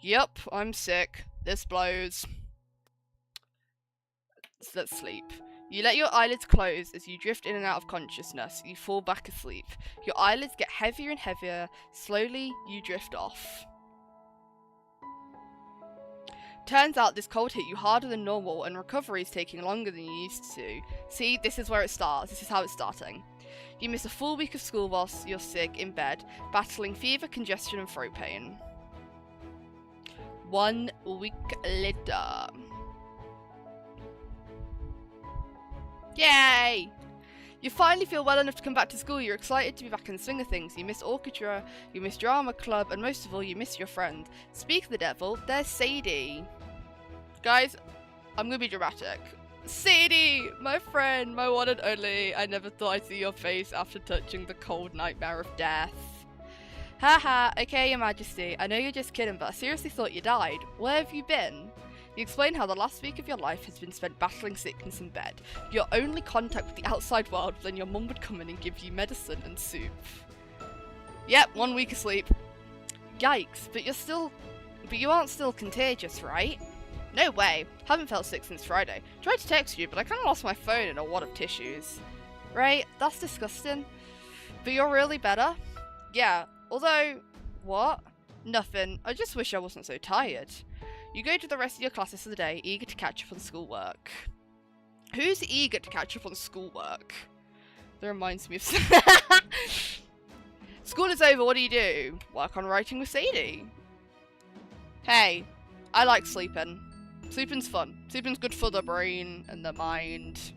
Yup, I'm sick. This blows. Let's sleep. You let your eyelids close as you drift in and out of consciousness. You fall back asleep. Your eyelids get heavier and heavier. Slowly, you drift off. Turns out this cold hit you harder than normal and recovery is taking longer than you used to. See, this is where it starts. This is how it's starting. You miss a full week of school whilst you're sick in bed, battling fever, congestion and throat pain. 1 week later. Yay! You finally feel well enough to come back to school. You're excited to be back in the swing of things. You miss orchestra, you miss drama club, and most of all, you miss your friend. Speak of the devil, there's Sadie. Guys, I'm gonna be dramatic. Sadie, my friend, my one and only. I never thought I'd see your face after touching the cold nightmare of death. Haha, okay, your majesty. I know you're just kidding, but I seriously thought you died. Where have you been? You explain how the last week of your life has been spent battling sickness in bed. Your only contact with the outside world was when your mum would come in and give you medicine and soup. Yep, 1 week of sleep. Yikes, but you aren't still contagious, right? No way. Haven't felt sick since Friday. Tried to text you, but I kinda lost my phone and a wad of tissues. Right, that's disgusting. But you're really better? Yeah, although... What? Nothing. I just wish I wasn't so tired. You go to the rest of your classes for the day, eager to catch up on schoolwork. Who's eager to catch up on schoolwork? That reminds me of... School is over, what do? Work on writing with Sadie. Hey, I like sleeping. Sleeping's fun. Sleeping's good for the brain and the mind.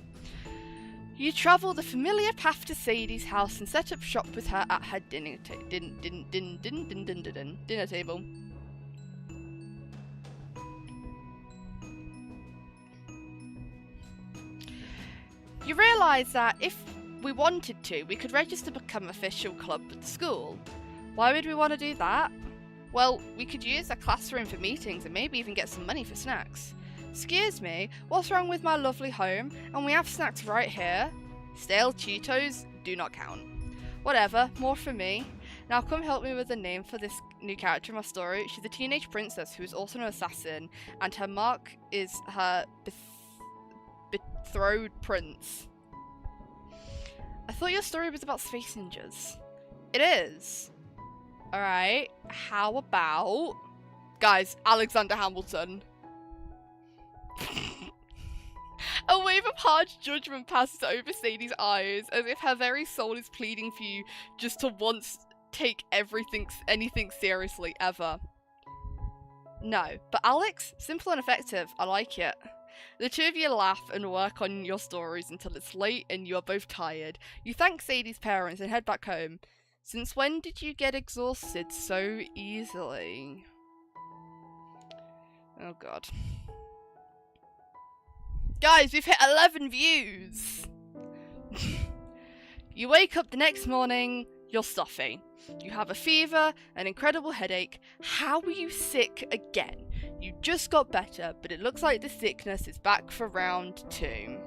You travel the familiar path to Sadie's house and set up shop with her at her dinner table. You realise that if we wanted to, we could register to become official club with the school. Why would we want to do that? Well, we could use a classroom for meetings and maybe even get some money for snacks. Excuse me, what's wrong with my lovely home? And we have snacks right here. Stale Cheetos do not count. Whatever, more for me. Now come help me with the name for this new character in my story. She's a teenage princess who is also an assassin, and her mark is her betrothed prince. I thought your story was about space ninjas. It is. Alright, how about... Guys, Alexander Hamilton. A wave of harsh judgment passes over Sadie's eyes, as if her very soul is pleading for you just to once take anything seriously, ever. No, but Alex, simple and effective, I like it. The two of you laugh and work on your stories until it's late and you are both tired. You thank Sadie's parents and head back home. Since when did you get exhausted so easily? Oh god. Guys, we've hit 11 views! You wake up the next morning, you're stuffy. You have a fever, an incredible headache. How are you sick again? You just got better, but it looks like the sickness is back for round 2.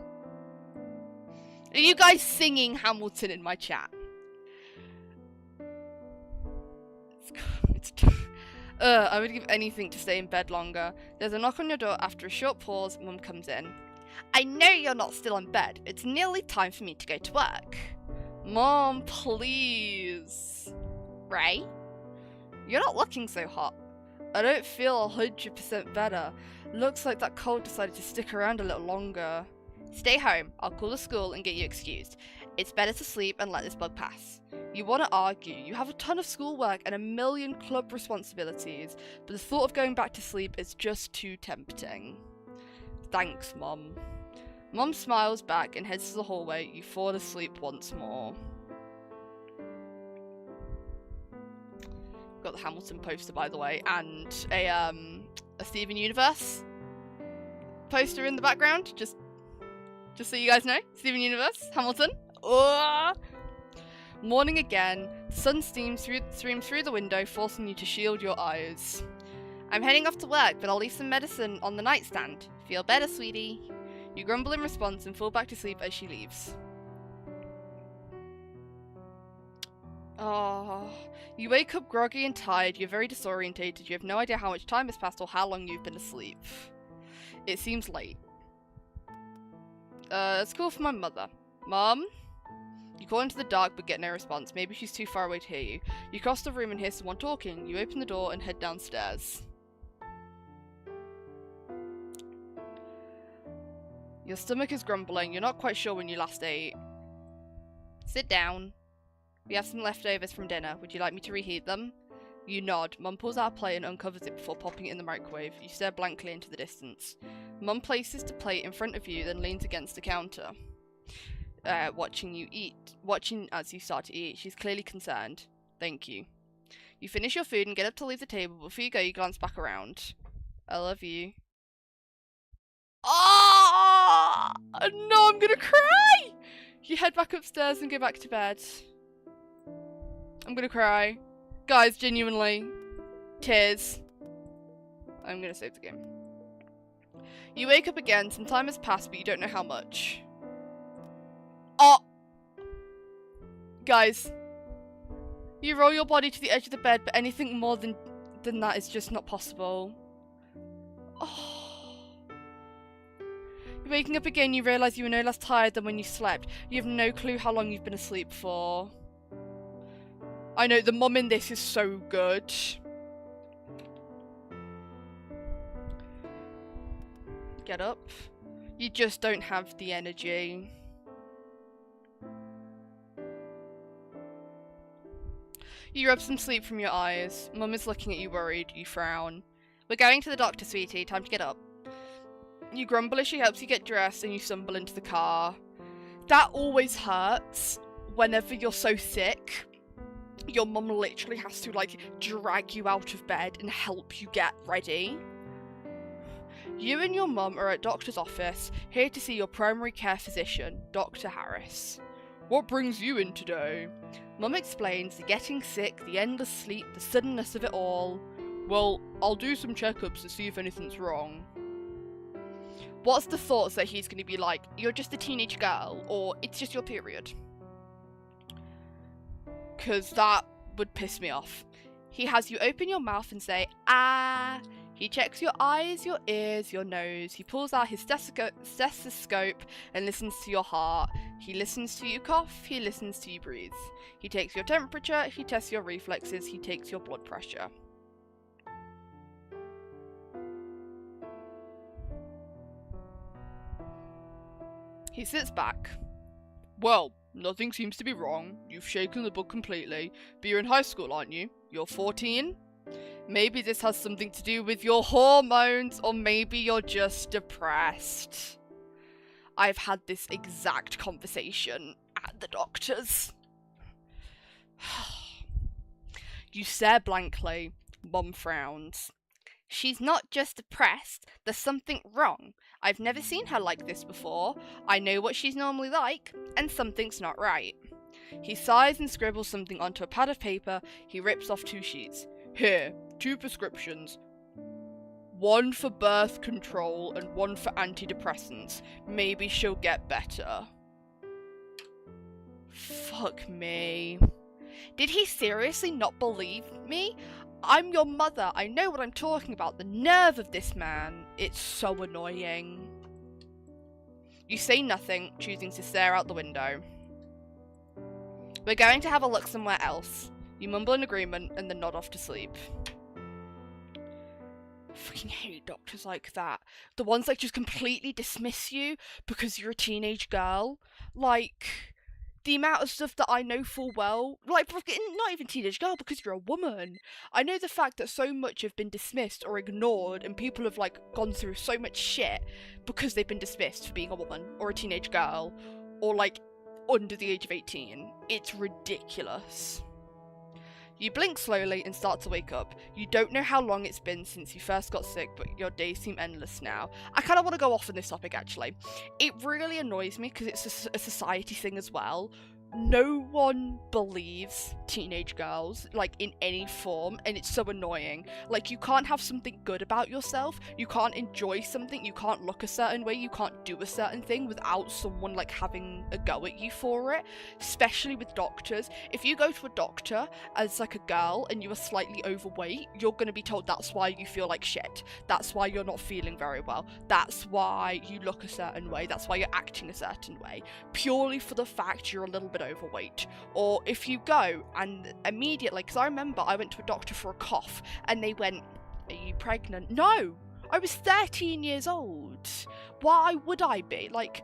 Are you guys singing Hamilton in my chat? I would give anything to stay in bed longer. There's a knock on your door. After a short pause, Mum comes in. I know you're not still in bed. It's nearly time for me to go to work. Mom, please. Ray? You're not looking so hot. I don't feel 100% better. Looks like that cold decided to stick around a little longer. Stay home. I'll call the school and get you excused. It's better to sleep and let this bug pass. You want to argue. You have a ton of schoolwork and a million club responsibilities, but the thought of going back to sleep is just too tempting. Thanks, Mom. Mom smiles back and heads to the hallway. You fall asleep once more. Got the Hamilton poster, by the way, and a Steven Universe poster in the background. Just so you guys know, Steven Universe, Hamilton. Oh! Morning again. The sun streams through the window, forcing you to shield your eyes. I'm heading off to work, but I'll leave some medicine on the nightstand. Feel better, sweetie. You grumble in response and fall back to sleep as she leaves. Oh, you wake up groggy and tired. You're very disorientated. You have no idea how much time has passed or how long you've been asleep. It seems late. Let's call for my mother. Mom? You call into the dark but get no response. Maybe she's too far away to hear you. You cross the room and hear someone talking. You open the door and head downstairs. Your stomach is grumbling. You're not quite sure when you last ate. Sit down. We have some leftovers from dinner. Would you like me to reheat them? You nod. Mum pulls out a plate and uncovers it before popping it in the microwave. You stare blankly into the distance. Mum places the plate in front of you, then leans against the counter, watching as you start to eat. She's clearly concerned. Thank you. You finish your food and get up to leave the table. Before you go, you glance back around. I love you. Ah! No, I'm gonna cry! You head back upstairs and go back to bed. I'm gonna cry. Guys, genuinely. Tears. I'm gonna save the game. You wake up again. Some time has passed, but you don't know how much. Oh! Guys. You roll your body to the edge of the bed, but anything more than that is just not possible. Oh. You're waking up again, you realise you were no less tired than when you slept. You have no clue how long you've been asleep for. I know, the mum in this is so good. Get up. You just don't have the energy. You rub some sleep from your eyes. Mum is looking at you worried. You frown. We're going to the doctor, sweetie. Time to get up. You grumble as she helps you get dressed and you stumble into the car. That always hurts whenever you're so sick. Your mum literally has to, like, drag you out of bed and help you get ready. You and your mum are at doctor's office, here to see your primary care physician, Dr. Harris. What brings you in today? Mum explains the getting sick, the endless sleep, the suddenness of it all. Well, I'll do some checkups to see if anything's wrong. What's the thoughts that he's going to be like, you're just a teenage girl, or it's just your period? Because that would piss me off. He has you open your mouth and say, ah. He checks your eyes, your ears, your nose. He pulls out his stethoscope and listens to your heart. He listens to you cough. He listens to you breathe. He takes your temperature. He tests your reflexes. He takes your blood pressure. He sits back. Well, nothing seems to be wrong. You've shaken the book completely. But you're in high school, aren't you? You're 14? Maybe this has something to do with your hormones, or maybe you're just depressed. I've had this exact conversation at the doctor's. You stare blankly. Mum frowns. She's not just depressed, there's something wrong. I've never seen her like this before. I know what she's normally like, and something's not right. He sighs and scribbles something onto a pad of paper. He rips off 2 sheets. Here, 2 prescriptions. 1 for birth control and 1 for antidepressants. Maybe she'll get better. Fuck me. Did he seriously not believe me? I'm your mother. I know what I'm talking about. The nerve of this man. It's so annoying. You say nothing, choosing to stare out the window. We're going to have a look somewhere else. You mumble in agreement and then nod off to sleep. Fucking hate doctors like that. The ones that just completely dismiss you because you're a teenage girl. Like, the amount of stuff that I know full well, like, not even teenage girl, because you're a woman. I know the fact that so much have been dismissed or ignored, and people have, like, gone through so much shit because they've been dismissed for being a woman, or a teenage girl, or, like, under the age of 18. It's ridiculous. You blink slowly and start to wake up. You don't know how long it's been since you first got sick, but your days seem endless now. I kind of want to go off on this topic, actually. It really annoys me because it's a society thing as well. No one believes teenage girls, like, in any form, and it's so annoying. Like, you can't have something good about yourself, you can't enjoy something, you can't look a certain way, you can't do a certain thing without someone, like, having a go at you for it, especially with doctors. If you go to a doctor as, like, a girl and you are slightly overweight, you're gonna be told that's why you feel like shit, that's why you're not feeling very well, that's why you look a certain way, that's why you're acting a certain way, purely for the fact you're a little bit overweight. Or if you go and immediately, because I remember I went to a doctor for a cough and they went, are you pregnant? No, I was 13 years old. Why would I be? Like,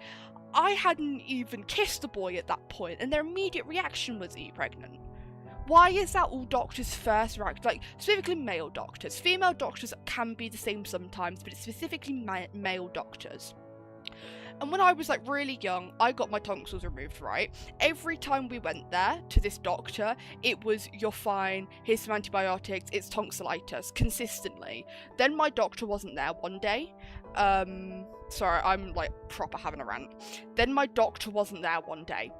I hadn't even kissed a boy at that point and their immediate reaction was, are you pregnant? why is that all doctors' first reaction? Like, specifically male doctors. Female doctors can be the same sometimes, but it's specifically male doctors. And when I was like really young, I got my tonsils removed, right? Every time we went there to this doctor, it was, you're fine, here's some antibiotics, it's tonsillitis, consistently. Then my doctor wasn't there one day. Sorry, I'm like proper having a rant. Then my doctor wasn't there one day,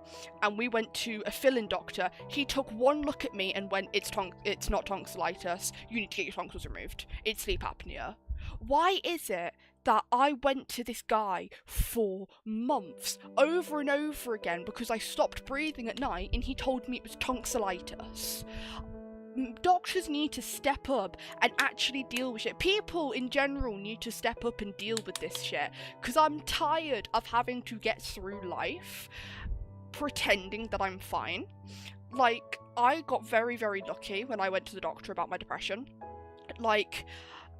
and we went to a fill-in doctor. He took one look at me and went, it's not tonsillitis, you need to get your tonsils removed. It's sleep apnea. Why is it that I went to this guy for months, over and over again, because I stopped breathing at night and he told me it was tonsillitis? Doctors need to step up and actually deal with shit. People in general need to step up and deal with this shit, because I'm tired of having to get through life pretending that I'm fine. Like, I got very, very lucky when I went to the doctor about my depression. Like,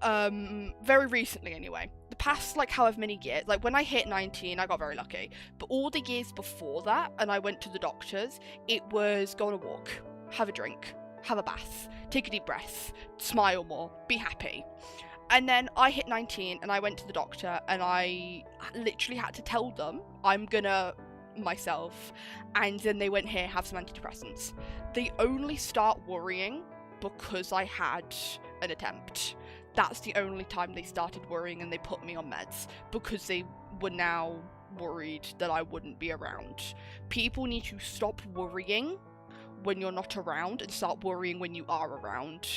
very recently anyway. The past, like, however many years, like, when I hit 19, I got very lucky. But all the years before that, and I went to the doctors, it was go on a walk, have a drink, have a bath, take a deep breath, smile more, be happy. And then I hit 19 and I went to the doctor and I literally had to tell them I'm gonna myself, and then they went, here, have some antidepressants. They only start worrying because I had an attempt. That's the only time they started worrying, and they put me on meds because they were now worried that I wouldn't be around. People need to stop worrying when you're not around and start worrying when you are around.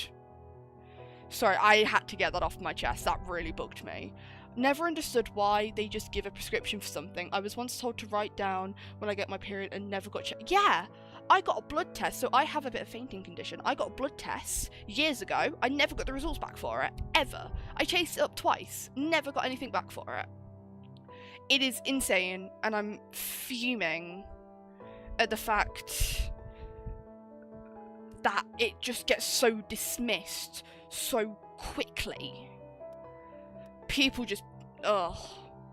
Sorry, I had to get that off my chest. That really bugged me. Never understood why they just give a prescription for something. I was once told to write down when I get my period and never got checked. Yeah, I got a blood test, so I have a bit of fainting condition. I got a blood test years ago. I never got the results back for it, ever. I chased it up twice, never got anything back for it. It is insane, and I'm fuming at the fact that it just gets so dismissed so quickly. People just, ugh.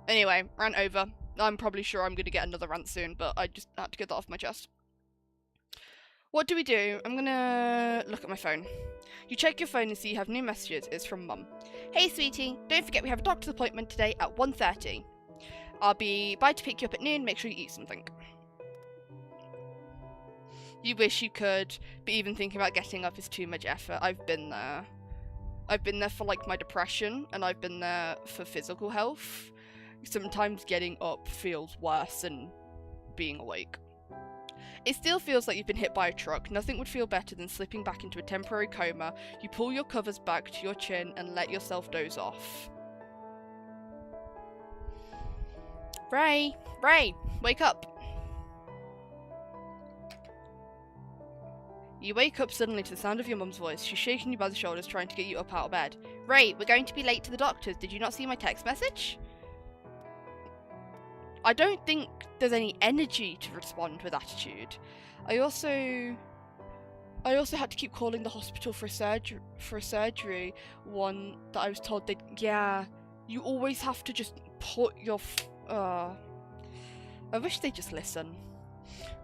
Anyway, rant over. I'm probably sure I'm going to get another rant soon, but I just had to get that off my chest. What do we do? I'm gonna look at my phone. You check your phone and see you have new messages. It's from Mum. Hey sweetie, don't forget we have a doctor's appointment today at 1:30. I'll be by to pick you up at noon. Make sure you eat something. You wish you could, but even thinking about getting up is too much effort. I've been there. I've been there for like my depression, and I've been there for physical health. Sometimes getting up feels worse than being awake. It still feels like you've been hit by a truck. Nothing would feel better than slipping back into a temporary coma. You pull your covers back to your chin and let yourself doze off. Ray, wake up. You wake up suddenly to the sound of your mum's voice. She's shaking you by the shoulders, trying to get you up out of bed. Ray, we're going to be late to the doctor's. Did you not see my text message? I don't think there's any energy to respond with attitude. I also had to keep calling the hospital for a surgery. One that I was told that, yeah, you always have to just put your I wish they'd just listen.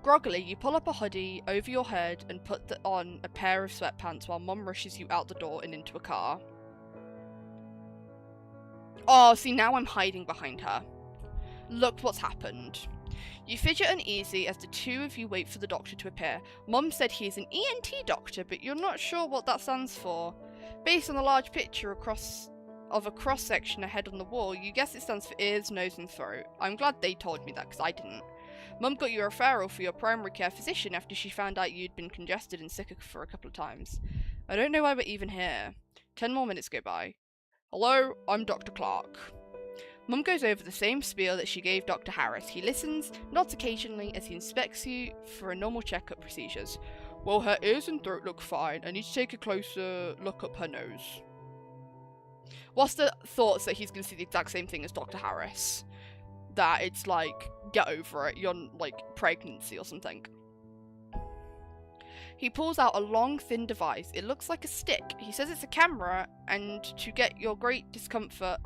Groggily, you pull up a hoodie over your head and put on a pair of sweatpants while Mum rushes you out the door and into a car. Oh, see, now I'm hiding behind her. Look what's happened. You fidget uneasy as the two of you wait for the doctor to appear. Mum said he is an ENT doctor, but you're not sure what that stands for. Based on the large picture of a cross-section ahead on the wall, you guess it stands for ears, nose and throat. I'm glad they told me that, because I didn't. Mum got you a referral for your primary care physician after she found out you'd been congested and sick for a couple of times. I don't know why we're even here. 10 more minutes go by. Hello, I'm Dr. Clark. Mum goes over the same spiel that she gave Dr. Harris. He listens, nods occasionally as he inspects you for a normal checkup procedures. Well, her ears and throat look fine. I need to take a closer look up her nose. What's the thoughts that he's going to see the exact same thing as Dr. Harris? That it's like, get over it, you're like pregnancy or something. He pulls out a long, thin device. It looks like a stick. He says it's a camera, and to your great discomfort,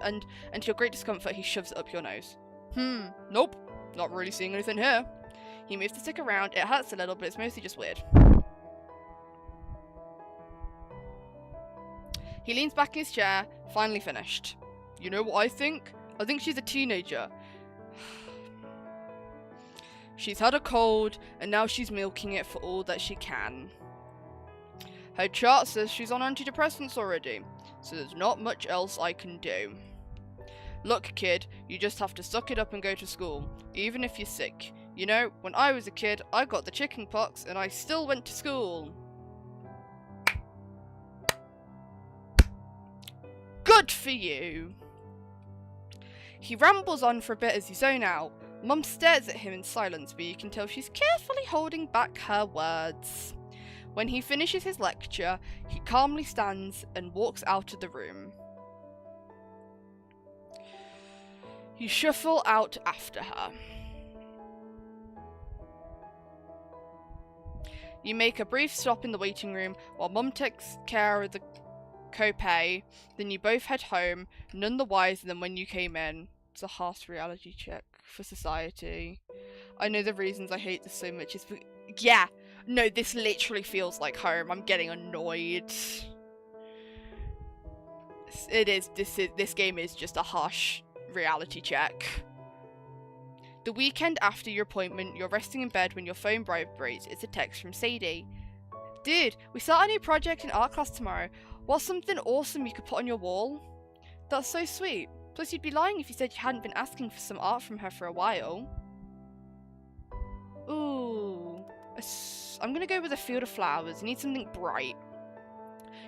he shoves it up your nose. Nope, not really seeing anything here. He moves the stick around. It hurts a little, but it's mostly just weird. He leans back in his chair, finally finished. You know what I think? I think she's a teenager. She's had a cold, and now she's milking it for all that she can. Her chart says she's on antidepressants already, so there's not much else I can do. Look, kid, you just have to suck it up and go to school, even if you're sick. You know, when I was a kid, I got the chicken pox, and I still went to school. Good for you! He rambles on for a bit as you zone out. Mum stares at him in silence, but you can tell she's carefully holding back her words. When he finishes his lecture, he calmly stands and walks out of the room. You shuffle out after her. You make a brief stop in the waiting room while Mum takes care of the copay, then you both head home, none the wiser than when you came in. It's a harsh reality check for society. I know the reasons I hate this so much is yeah, no, this literally feels like home. I'm getting annoyed. This game is just a harsh reality check. The weekend after your appointment, you're resting in bed when your phone vibrates. It's a text from Sadie. Dude, we start a new project in art class tomorrow. What's something awesome you could put on your wall? That's so sweet. Plus, you'd be lying if you said you hadn't been asking for some art from her for a while. Ooh. I'm gonna go with a field of flowers. I need something bright.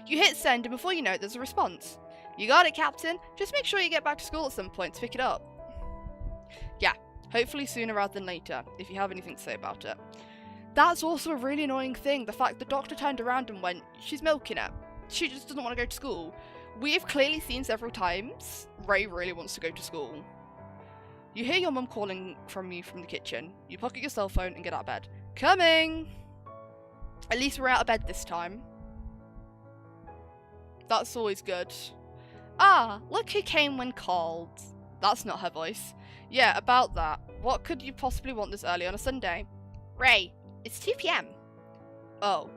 You hit send, and before you know it, there's a response. You got it, Captain. Just make sure you get back to school at some point to pick it up. Yeah, hopefully sooner rather than later, if you have anything to say about it. That's also a really annoying thing, the fact the doctor turned around and went, she's milking it. She just doesn't want to go to school. We've clearly seen several times Ray really wants to go to school. You hear your mum calling from you from the kitchen. You pocket your cell phone and get out of bed. Coming! At least we're out of bed this time. That's always good. Ah, look who came when called. That's not her voice. Yeah, about that. What could you possibly want this early on a Sunday? Ray, it's 2 PM. Oh.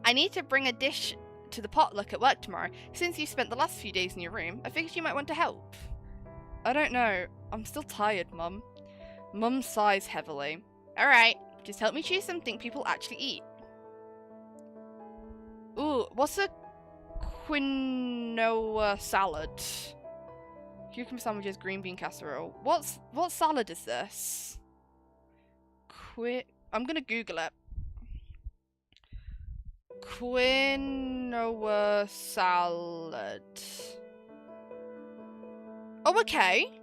I need to bring a dish to the potluck at work tomorrow. Since you spent the last few days in your room, I figured you might want to help. I don't know. I'm still tired, Mum. Mum sighs heavily. Alright, just help me choose something people actually eat. Ooh, what's a quinoa salad? Cucumber sandwiches, green bean casserole. What salad is this? I'm gonna Google it. Quinoa salad. Oh, okay.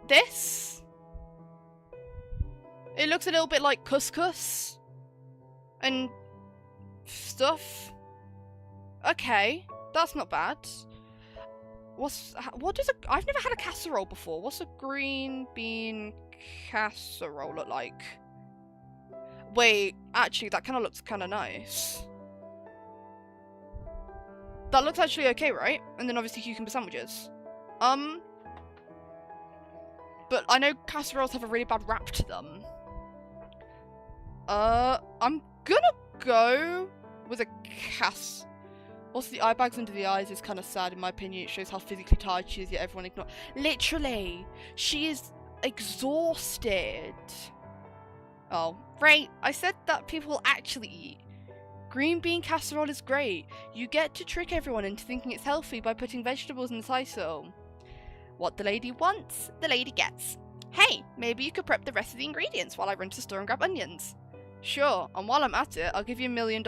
This? It looks a little bit like couscous and stuff. Okay, that's not bad. I've never had a casserole before. What's a green bean casserole look like? Wait, actually, that kind of looks kind of nice. That looks actually okay, right? And then obviously cucumber sandwiches. But I know casseroles have a really bad rap to them. I'm gonna go with a Also, the eye bags under the eyes is kind of sad in my opinion. It shows how physically tired she is, yet everyone ignores. Literally, she is exhausted. Oh, right. I said that people will actually eat. Green bean casserole is great. You get to trick everyone into thinking it's healthy by putting vegetables in the sisal. What the lady wants, the lady gets. Hey, maybe you could prep the rest of the ingredients while I run to the store and grab onions. Sure, and while I'm at it, I'll give you $1 million.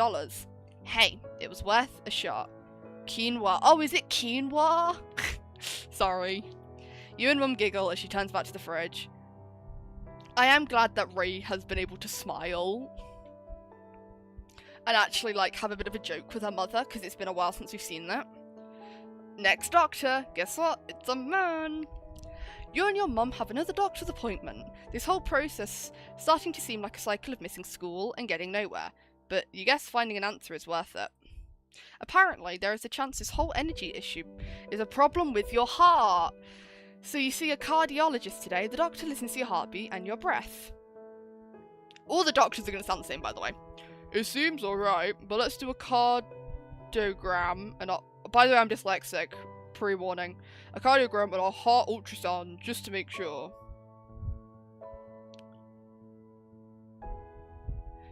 Hey, it was worth a shot. Quinoa. Oh, is it quinoa? Sorry. You and Mum giggle as she turns back to the fridge. I am glad that Ray has been able to smile and actually, like, have a bit of a joke with her mother, because it's been a while since we've seen that. Next doctor. Guess what? It's a man. You and your mum have another doctor's appointment. This whole process starting to seem like a cycle of missing school and getting nowhere, but you guess finding an answer is worth it. Apparently, there is a chance this whole energy issue is a problem with your heart. So you see a cardiologist today. The doctor listens to your heartbeat and your breath. All the doctors are going to sound the same, by the way. It seems alright, but let's do a cardiogram and by the way, I'm dyslexic. Pre-warning. A cardiogram and a heart ultrasound, just to make sure.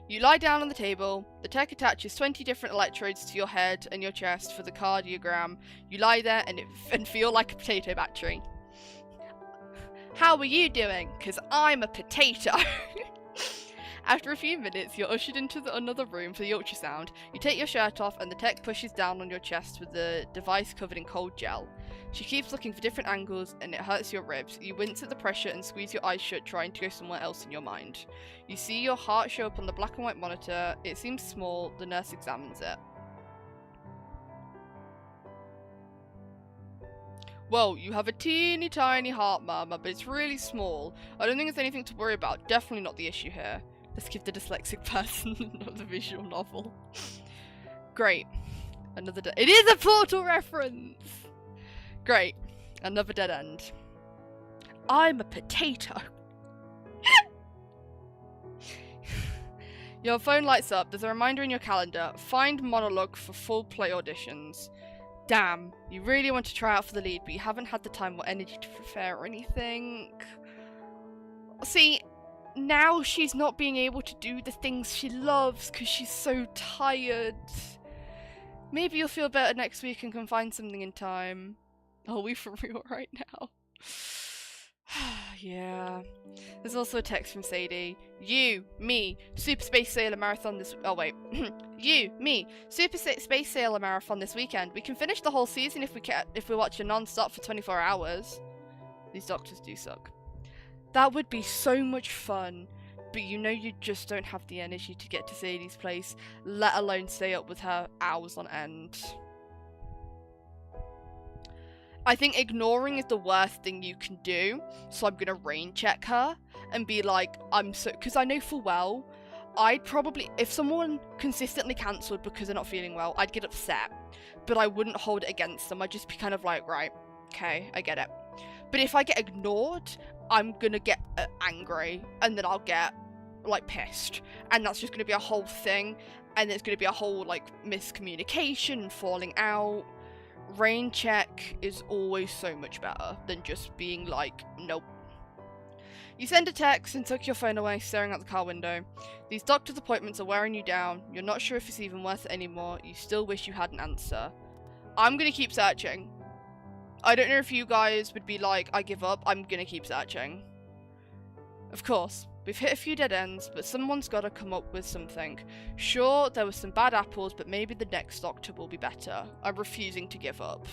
You lie down on the table. The tech attaches 20 different electrodes to your head and your chest for the cardiogram. You lie there and feel like a potato battery. How are you doing? 'Cause I'm a potato. After a few minutes, you're ushered into another room for the ultrasound. You take your shirt off and the tech pushes down on your chest with the device covered in cold gel. She keeps looking for different angles and it hurts your ribs. You wince at the pressure and squeeze your eyes shut, trying to go somewhere else in your mind. You see your heart show up on the black and white monitor. It seems small. The nurse examines it. Well, you have a teeny tiny heart murmur, but it's really small. I don't think there's anything to worry about. Definitely not the issue here. Let's give the dyslexic person another visual novel. Great. Another it is a Portal reference! Great. Another dead end. I'm a potato. Your phone lights up. There's a reminder in your calendar. Find monologue for full play auditions. Damn. You really want to try out for the lead, but you haven't had the time or energy to prepare or anything. See, now she's not being able to do the things she loves because she's so tired. Maybe you'll feel better next week and can find something in time. Are we for real right now? Yeah. There's also a text from Sadie. You, me, Super Space Sailor Marathon this... Oh, wait. You, me, Super Space Sailor Marathon this weekend. We can finish the whole season if we watch it non-stop for 24 hours. These doctors do suck. That would be so much fun, but you know you just don't have the energy to get to Sadie's place, let alone stay up with her hours on end. I think ignoring is the worst thing you can do, so I'm gonna rain check her and be like, because I know full well, I'd probably, if someone consistently cancelled because they're not feeling well, I'd get upset, but I wouldn't hold it against them. I'd just be kind of like, right, okay, I get it. But if I get ignored, I'm gonna get angry, and then I'll get, like, pissed, and that's just gonna be a whole thing, and there's gonna be a whole, like, miscommunication and falling out. Rain check is always so much better than just being like, nope. You send a text and tuck your phone away, staring out the car window. These doctor's appointments are wearing you down. You're not sure if it's even worth it anymore. You still wish you had an answer. I'm gonna keep searching. I don't know if you guys would be like, I give up. I'm gonna keep searching. Of course, we've hit a few dead ends, but someone's gotta come up with something. Sure, there were some bad apples, but maybe the next doctor will be better. I'm refusing to give up.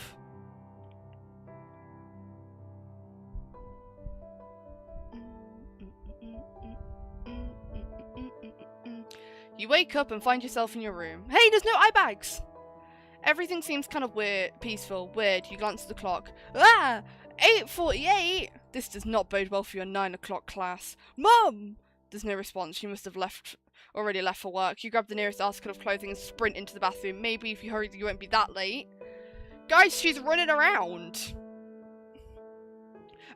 You wake up and find yourself in your room. Hey, there's no eye bags! Everything seems kind of peaceful, weird. You glance at the clock. Ah! 8:48! This does not bode well for your 9 o'clock class. Mum! There's no response. She must have already left for work. You grab the nearest article of clothing and sprint into the bathroom. Maybe if you hurry, you won't be that late. Guys, she's running around!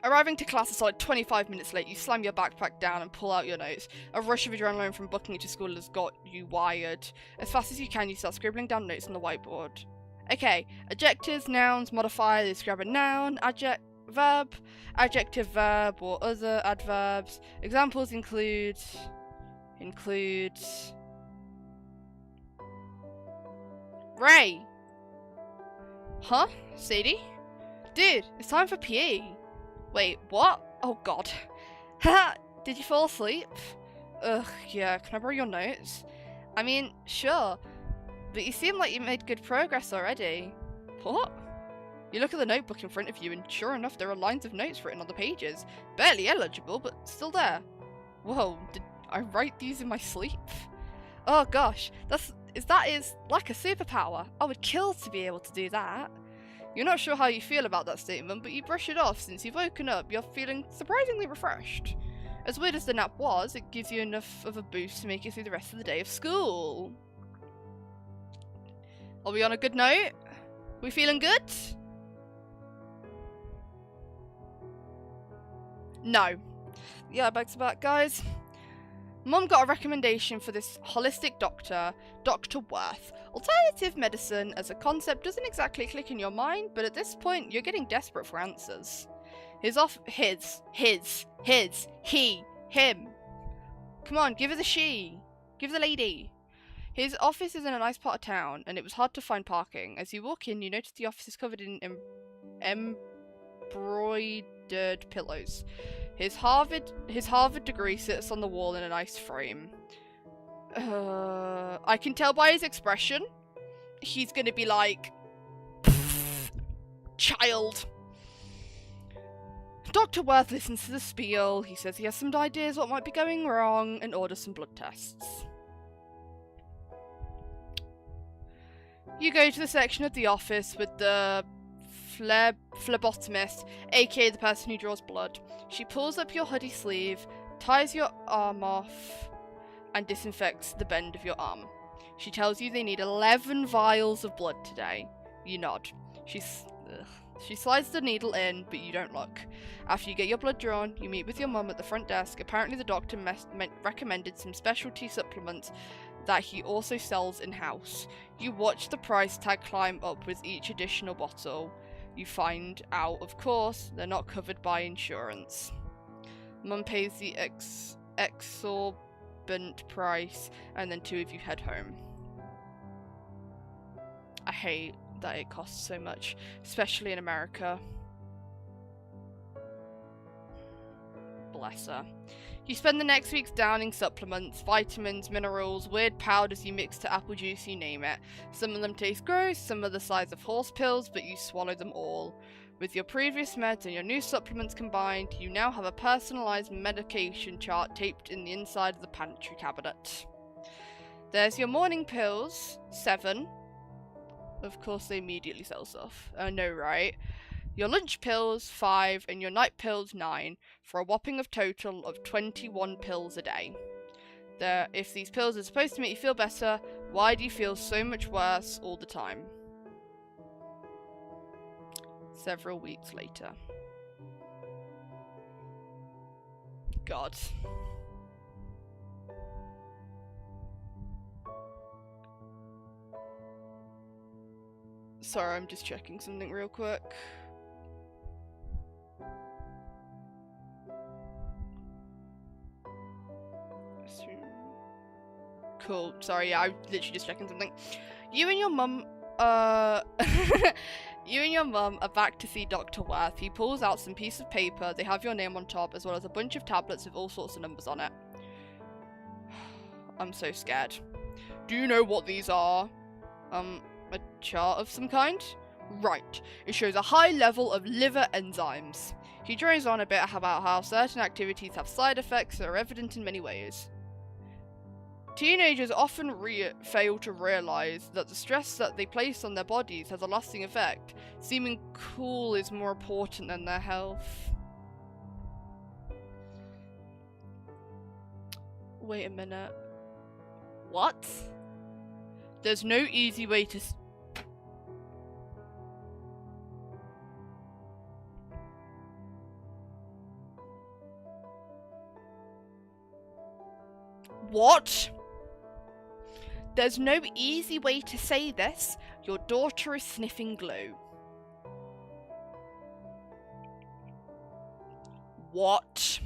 Arriving to class a solid 25 minutes late, you slam your backpack down and pull out your notes. A rush of adrenaline from booking it to school has got you wired. As fast as you can, you start scribbling down notes on the whiteboard. Okay, adjectives, nouns, modifiers, describe a noun, verb, adjective, verb, or other adverbs. Examples include... Ray! Huh? Sadie? Dude, it's time for PE. Wait, what? Oh god. Haha, did you fall asleep? Ugh, yeah, can I borrow your notes? I mean, sure, but you seem like you made good progress already. What? You look at the notebook in front of you and sure enough there are lines of notes written on the pages. Barely illegible, but still there. Whoa, did I write these in my sleep? Oh gosh, that is like a superpower. I would kill to be able to do that. You're not sure how you feel about that statement, but you brush it off since you've woken up. You're feeling surprisingly refreshed. As weird as the nap was, it gives you enough of a boost to make it through the rest of the day of school. Are we on a good note? We feeling good? No. Yeah, back to back, guys. Mum got a recommendation for this holistic doctor, Dr. Worth. Alternative medicine as a concept doesn't exactly click in your mind, but at this point, you're getting desperate for answers. Him. Come on, give her the she. Give the lady. His office is in a nice part of town, and it was hard to find parking. As you walk in, you notice the office is covered in embroidered pillows. His Harvard degree sits on the wall in a nice frame. I can tell by his expression, he's gonna be like, child. Dr. Worth listens to the spiel. He says he has some ideas what might be going wrong and orders some blood tests. You go to the section of the office with the phlebotomist, aka the person who draws blood. She pulls up your hoodie sleeve, ties your arm off, and disinfects the bend of your arm. She tells you they need 11 vials of blood today. You nod. She slides the needle in, but you don't look. After you get your blood drawn, you meet with your mum at the front desk. Apparently the doctor recommended some specialty supplements that he also sells in-house. You watch the price tag climb up with each additional bottle. You find out, of course, they're not covered by insurance. Mum pays the exorbitant price, and then two of you head home. I hate that it costs so much, especially in America. Bless her. You spend the next week downing supplements, vitamins, minerals, weird powders you mix to apple juice, you name it. Some of them taste gross, some are the size of horse pills, but you swallow them all. With your previous meds and your new supplements combined, you now have a personalised medication chart taped in the inside of the pantry cabinet. There's your morning pills, 7. Of course they immediately sells off. I know, right? Your lunch pills, 5, and your night pills, 9, for a whopping of total of 21 pills a day. If these pills are supposed to make you feel better, why do you feel so much worse all the time? Several weeks later. God. Sorry, I'm just checking something real quick. Cool. Sorry, yeah, I'm literally just checking something. You and your mum, you and your mum are back to see Dr. Worth. He pulls out some piece of paper. They have your name on top, as well as a bunch of tablets with all sorts of numbers on it. I'm so scared. Do you know what these are? A chart of some kind? Right. It shows a high level of liver enzymes. He drones on a bit about how certain activities have side effects that are evident in many ways. Teenagers often fail to realise that the stress that they place on their bodies has a lasting effect. Seeming cool is more important than their health. Wait a minute. What? There's no easy way to... What? There's no easy way to say this. Your daughter is sniffing glue. What?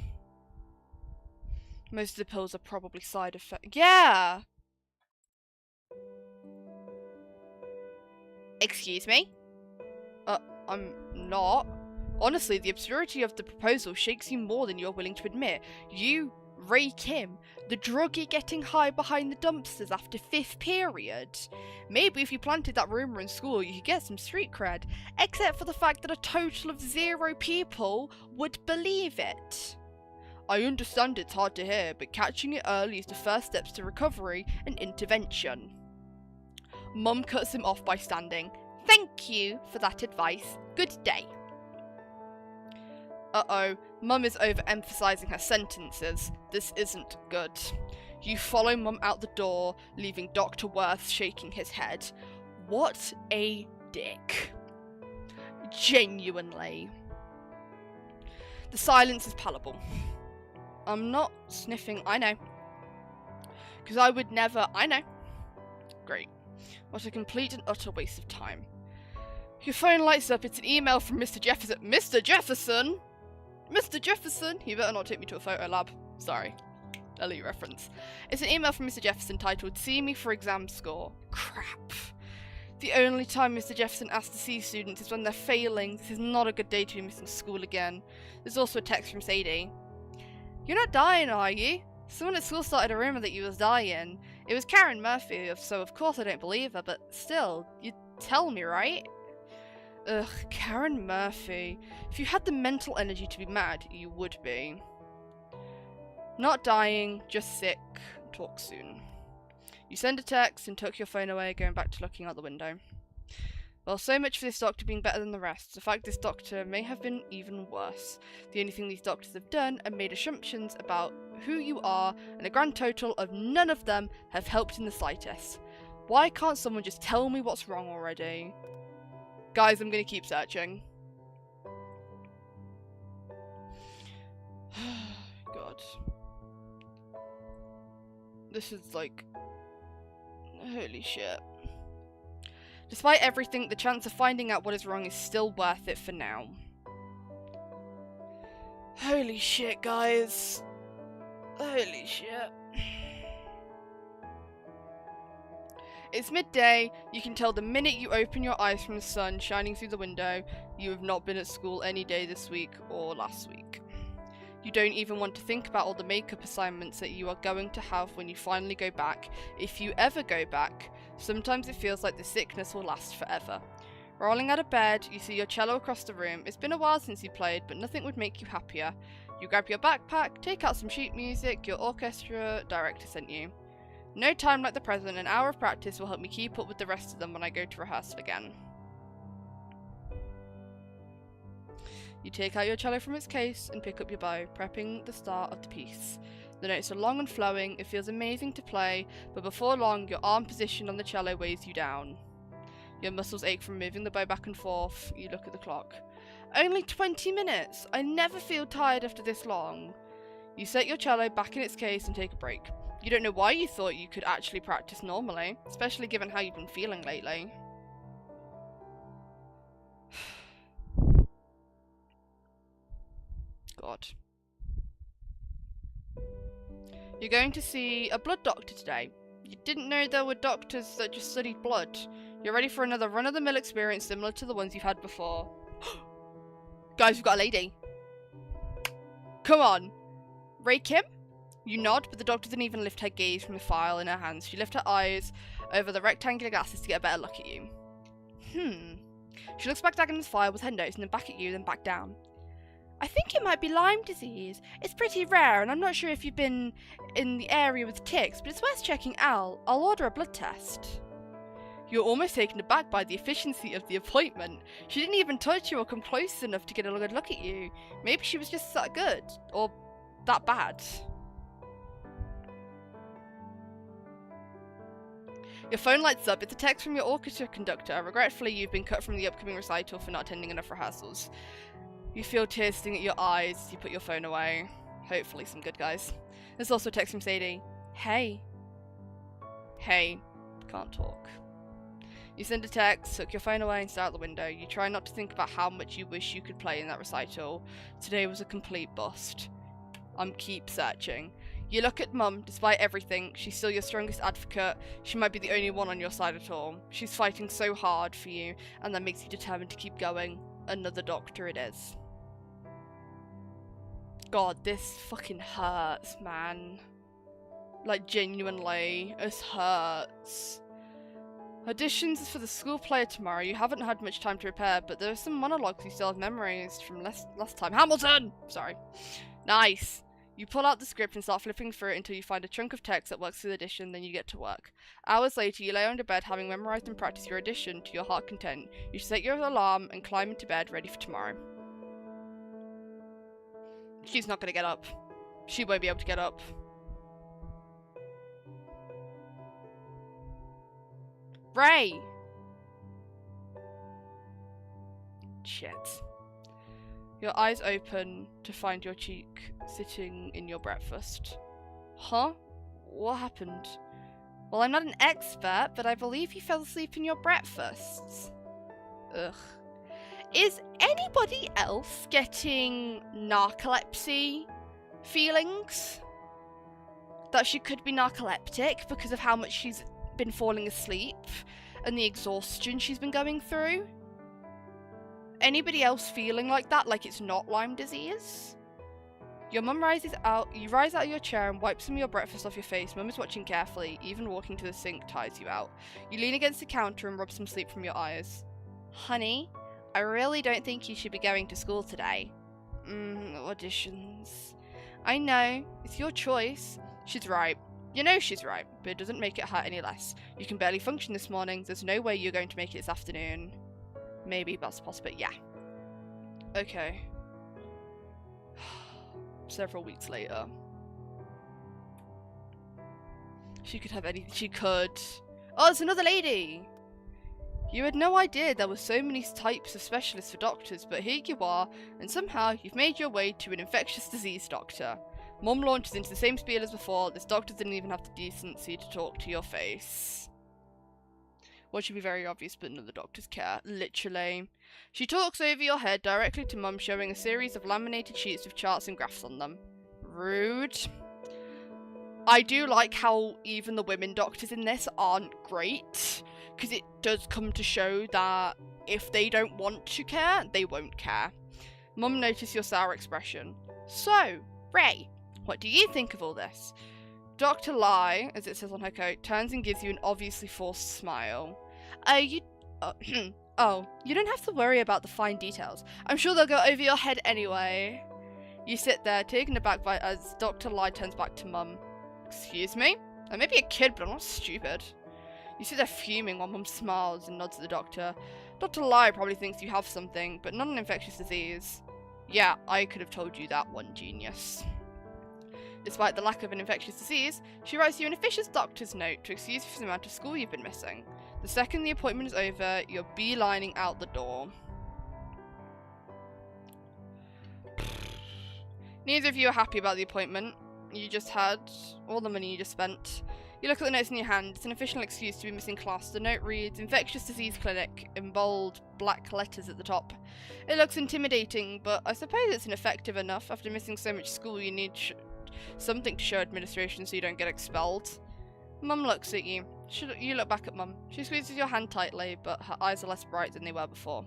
Most of the pills are probably side effects. Yeah! Excuse me? I'm not. Honestly, the absurdity of the proposal shakes you more than you're willing to admit. You, Ray Kim, the druggie getting high behind the dumpsters after 5th period. Maybe if you planted that rumour in school, you could get some street cred, except for the fact that a total of 0 people would believe it. I understand it's hard to hear, but catching it early is the first steps to recovery and intervention. Mum cuts him off by standing. Thank you for that advice. Good day. Uh-oh, Mum is overemphasizing her sentences. This isn't good. You follow Mum out the door, leaving Dr. Worth shaking his head. What a dick. Genuinely. The silence is palpable. I'm not sniffing, I know. Because I would never... I know. Great. What a complete and utter waste of time. Your phone lights up. It's an email from Mr. Jefferson. Mr. Jefferson? Mr. Jefferson? He better not take me to a photo lab. Sorry. Elite reference. It's an email from Mr. Jefferson titled, "See me for exam score." Crap. The only time Mr. Jefferson asks to see students is when they're failing. This is not a good day to be missing school again. There's also a text from Sadie. "You're not dying, are you? Someone at school started a rumour that you was dying. It was Karen Murphy, so of course I don't believe her, but still, you'd tell me, right?" Ugh, Karen Murphy. If you had the mental energy to be mad, you would be. Not dying, just sick. Talk soon. You send a text and tuck your phone away, going back to looking out the window. Well, so much for this doctor being better than the rest. In fact, this doctor may have been even worse. The only thing these doctors have done are made assumptions about who you are, and a grand total of none of them have helped in the slightest. Why can't someone just tell me what's wrong already? Guys, I'm gonna keep searching. God. This is like... holy shit. Despite everything, the chance of finding out what is wrong is still worth it for now. Holy shit, guys. Holy shit. It's midday. You can tell the minute you open your eyes from the sun shining through the window, you have not been at school any day this week or last week. You don't even want to think about all the makeup assignments that you are going to have when you finally go back, if you ever go back. Sometimes it feels like the sickness will last forever. Rolling out of bed, you see your cello across the room. It's been a while since you played, but nothing would make you happier. You grab your backpack, take out some sheet music your orchestra director sent you. No time like the present. An hour of practice will help me keep up with the rest of them when I go to rehearsal again. You take out your cello from its case and pick up your bow, prepping the start of the piece. The notes are long and flowing. It feels amazing to play, but before long, your arm position on the cello weighs you down. Your muscles ache from moving the bow back and forth. You look at the clock. Only 20 minutes! I never feel tired after this long. You set your cello back in its case and take a break. You don't know why you thought you could actually practice normally, especially given how you've been feeling lately. God. You're going to see a blood doctor today. You didn't know there were doctors that just studied blood. You're ready for another run-of-the-mill experience similar to the ones you've had before. Guys, we've got a lady. Come on. Ray Kim? You nod, but the doctor didn't even lift her gaze from the file in her hands. She lifted her eyes over the rectangular glasses to get a better look at you. She looks back down in the file with her nose and then back at you, then back down. I think it might be Lyme disease. It's pretty rare, and I'm not sure if you've been in the area with ticks, but it's worth checking out. I'll order a blood test. You're almost taken aback by the efficiency of the appointment. She didn't even touch you or come close enough to get a good look at you. Maybe she was just that good, or that bad. Your phone lights up. It's a text from your orchestra conductor. Regretfully, you've been cut from the upcoming recital for not attending enough rehearsals. You feel tears sting at your eyes. You put your phone away. Hopefully some good guys. There's also a text from Sadie. Hey. Hey. Can't talk. You send a text, tuck your phone away and stare out the window. You try not to think about how much you wish you could play in that recital. Today was a complete bust. Keep searching. You look at Mum. Despite everything, she's still your strongest advocate. She might be the only one on your side at all. She's fighting so hard for you, and that makes you determined to keep going. Another doctor it is. God, this fucking hurts, man. Like, genuinely, this hurts. Auditions for the school play tomorrow. You haven't had much time to prepare, but there are some monologues you still have memorized from last time. Hamilton! Sorry. Nice. You pull out the script and start flipping through it until you find a chunk of text that works for the audition, then you get to work. Hours later, you lay on your bed having memorized and practiced your audition to your heart's content. You set your alarm and climb into bed ready for tomorrow. She's not gonna get up. She won't be able to get up. Ray! Shit. Your eyes open to find your cheek sitting in your breakfast. Huh? What happened? Well, I'm not an expert, but I believe you fell asleep in your breakfasts. Ugh. Is anybody else getting narcolepsy feelings? That she could be narcoleptic because of how much she's been falling asleep and the exhaustion she's been going through? Anybody else feeling like that, like it's not Lyme disease? Your mum rises out, you rise out of your chair and wipe some of your breakfast off your face. Mum is watching carefully, even walking to the sink tires you out. You lean against the counter and rub some sleep from your eyes. Honey, I really don't think you should be going to school today. Auditions. I know, it's your choice. She's right. You know she's right, but it doesn't make it hurt any less. You can barely function this morning, there's no way you're going to make it this afternoon. Maybe that's possible, yeah. Okay. Several weeks later. She could have anything. She could. Oh, it's another lady! You had no idea there were so many types of specialists for doctors, but here you are, and somehow you've made your way to an infectious disease doctor. Mum launches into the same spiel as before. This doctor didn't even have the decency to talk to your face. What should be very obvious, but none of the doctors care. Literally. She talks over your head directly to Mum, showing a series of laminated sheets with charts and graphs on them. Rude. I do like how even the women doctors in this aren't great, because it does come to show that if they don't want to care, they won't care. Mum noticed your sour expression. So, Ray, what do you think of all this? Dr. Lai, as it says on her coat, turns and gives you an obviously forced smile. Oh, you don't have to worry about the fine details. I'm sure they'll go over your head anyway. You sit there, taken aback by as Dr. Lai turns back to Mum. Excuse me? I may be a kid, but I'm not stupid. You sit there fuming while Mum smiles and nods at the doctor. Dr. Lai probably thinks you have something, but not an infectious disease. Yeah, I could have told you that, one genius. Despite the lack of an infectious disease, she writes you an officious doctor's note to excuse you for the amount of school you've been missing. The second the appointment is over, you're beelining out the door. Neither of you are happy about the appointment you just had, or the money you just spent. You look at the notes in your hand. It's an official excuse to be missing class. The note reads, Infectious Disease Clinic, in bold, black letters at the top. It looks intimidating, but I suppose it's ineffective enough. After missing so much school, you need something to show administration so you don't get expelled. Mum looks at you. You look back at Mum. She squeezes your hand tightly, but her eyes are less bright than they were before.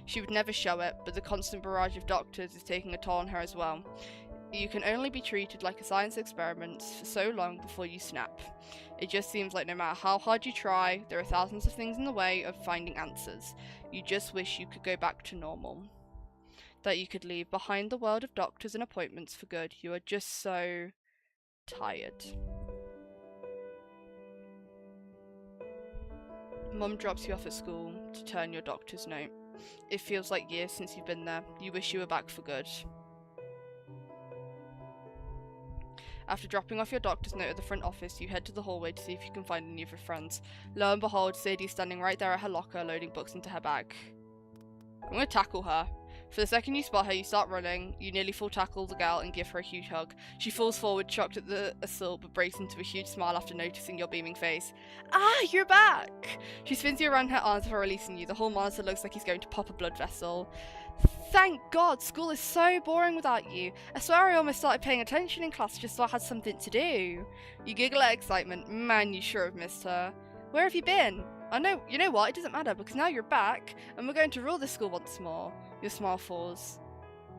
She would never show it, but the constant barrage of doctors is taking a toll on her as well. You can only be treated like a science experiment for so long before you snap. It just seems like no matter how hard you try, there are thousands of things in the way of finding answers. You just wish you could go back to normal. That you could leave behind the world of doctors and appointments for good. You are just so tired. Mum drops you off at school to turn your doctor's note. It feels like years since you've been there. You wish you were back for good. After dropping off your doctor's note at the front office, you head to the hallway to see if you can find any of your friends. Lo and behold, Sadie's standing right there at her locker, loading books into her bag. I'm gonna tackle her. For the second you spot her, you start running. You nearly full tackle the girl and give her a huge hug. She falls forward, shocked at the assault, but breaks into a huge smile after noticing your beaming face. Ah, you're back! She spins you around her arms before releasing you. The whole monster looks like he's going to pop a blood vessel. Thank God, school is so boring without you. I swear I almost started paying attention in class just so I had something to do. You giggle at excitement. Man, you sure have missed her. Where have you been? You know what, it doesn't matter because now you're back and we're going to rule this school once more. Your smile falls.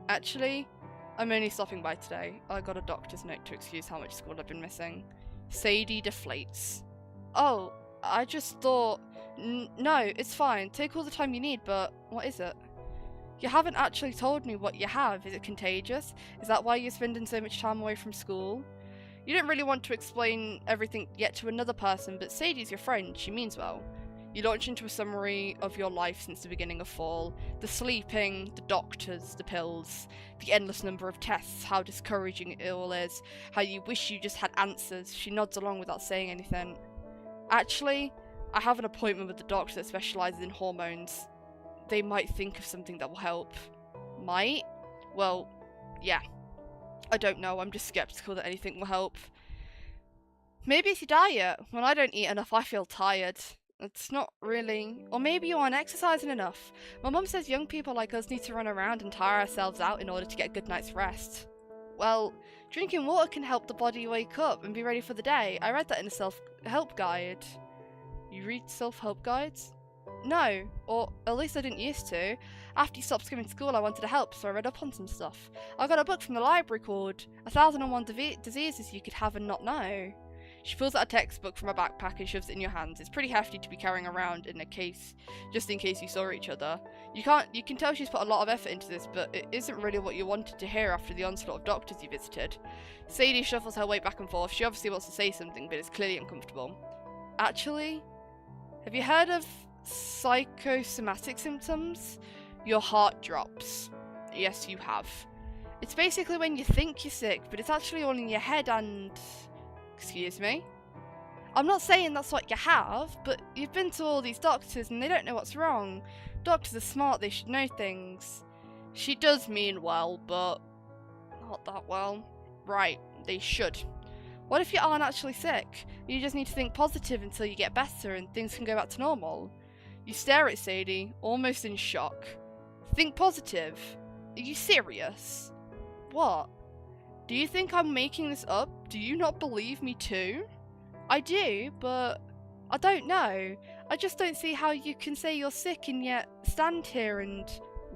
Actually, I'm only stopping by today. I got a doctor's note to excuse how much school I've been missing. Sadie deflates. Oh, I just thought... No, it's fine. Take all the time you need, but what is it? You haven't actually told me what you have. Is it contagious? Is that why you're spending so much time away from school? You don't really want to explain everything yet to another person, but Sadie's your friend. She means well. You launch into a summary of your life since the beginning of fall. The sleeping, the doctors, the pills, the endless number of tests, how discouraging it all is, how you wish you just had answers. She nods along without saying anything. Actually, I have an appointment with the doctor that specialises in hormones. They might think of something that will help. Might? Well, yeah. I don't know, I'm just skeptical that anything will help. Maybe it's your diet. When I don't eat enough, I feel tired. It's not really... Or maybe you aren't exercising enough. My mum says young people like us need to run around and tire ourselves out in order to get a good night's rest. Well, drinking water can help the body wake up and be ready for the day. I read that in a self-help guide. You read self-help guides? No, or at least I didn't used to. After you stopped skipping school, I wanted to help, so I read up on some stuff. I got a book from the library called 1001 Diseases You Could Have and Not Know. She pulls out a textbook from her backpack and shoves it in your hands. It's pretty hefty to be carrying around in a case, just in case you saw each other. You can tell she's put a lot of effort into this, but it isn't really what you wanted to hear after the onslaught of doctors you visited. Sadie shuffles her weight back and forth. She obviously wants to say something, but is clearly uncomfortable. Actually, have you heard of psychosomatic symptoms? Your heart drops. Yes, you have. It's basically when you think you're sick, but it's actually all in your head and... Excuse me? I'm not saying that's what you have, but you've been to all these doctors and they don't know what's wrong. Doctors are smart, they should know things. She does mean well, but not that well. Right, they should. What if you aren't actually sick? You just need to think positive until you get better and things can go back to normal. You stare at Sadie, almost in shock. Think positive? Are you serious? What? Do you think I'm making this up? Do you not believe me too? I do, but I don't know. I just don't see how you can say you're sick and yet stand here and...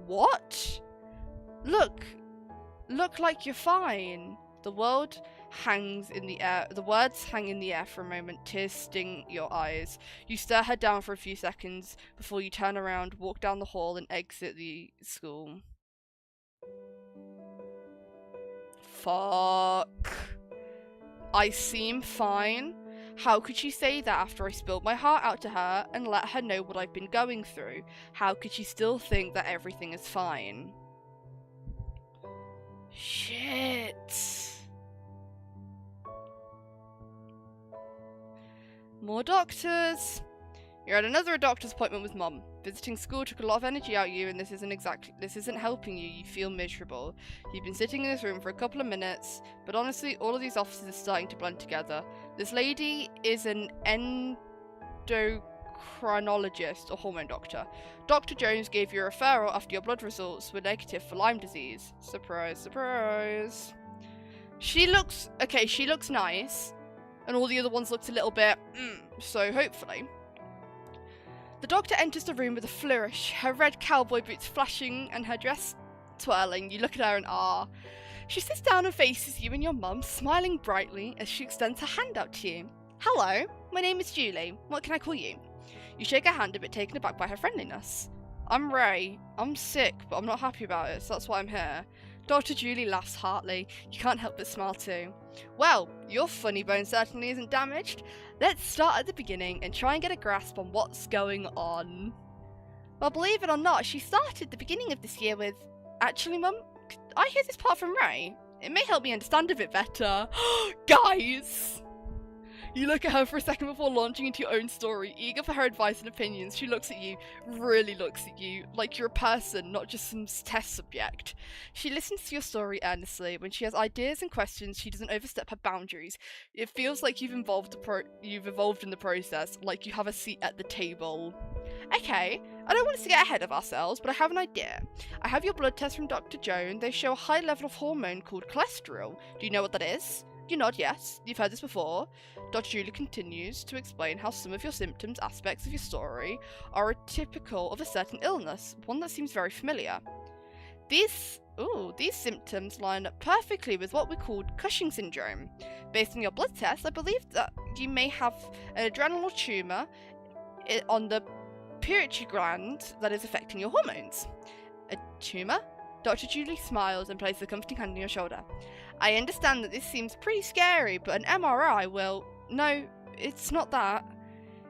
What? Look like you're fine. The world hangs in the air. The words hang in the air for a moment. Tears sting your eyes. You stare her down for a few seconds before you turn around, walk down the hall, and exit the school. Fuck. I seem fine. How could she say that after I spilled my heart out to her and let her know what I've been going through? How could she still think that everything is fine? Shit. More doctors. You're at another doctor's appointment with Mum. Visiting school took a lot of energy out of you and this isn't helping you. You feel miserable. You've been sitting in this room for a couple of minutes, but honestly, all of these offices are starting to blend together. This lady is an endocrinologist or hormone doctor. Dr. Jones gave you a referral after your blood results were negative for Lyme disease. Surprise, surprise. She looks nice, and all the other ones looked a little bit, so hopefully. The doctor enters the room with a flourish, her red cowboy boots flashing and her dress twirling. You look at her in awe. She sits down and faces you and your mum, smiling brightly as she extends her hand out to you. Hello, my name is Julie. What can I call you? You shake her hand, a bit taken aback by her friendliness. I'm Ray. I'm sick, but I'm not happy about it, so that's why I'm here. Dr. Julie laughs heartily. You can't help but smile too. Well, your funny bone certainly isn't damaged. Let's start at the beginning and try and get a grasp on what's going on. Well, believe it or not, she started the beginning of this year with... Actually, Mum, I hear this part from Ray. It may help me understand a bit better. Guys! You look at her for a second before launching into your own story, eager for her advice and opinions. She looks at you, really looks at you, like you're a person, not just some test subject. She listens to your story earnestly. When she has ideas and questions, she doesn't overstep her boundaries. It feels like you've evolved in the process, like you have a seat at the table. Okay, I don't want us to get ahead of ourselves, but I have an idea. I have your blood test from Dr. Joan. They show a high level of hormone called cholesterol. Do you know what that is? You nod, yes. You've heard this before. Dr. Julie continues to explain how some of your symptoms, aspects of your story, are typical of a certain illness, one that seems very familiar. These symptoms line up perfectly with what we call Cushing syndrome. Based on your blood test, I believe that you may have an adrenal tumour on the pituitary gland that is affecting your hormones. A tumour? Dr. Julie smiles and places a comforting hand on your shoulder. I understand that this seems pretty scary, but an MRI will... No, it's not that.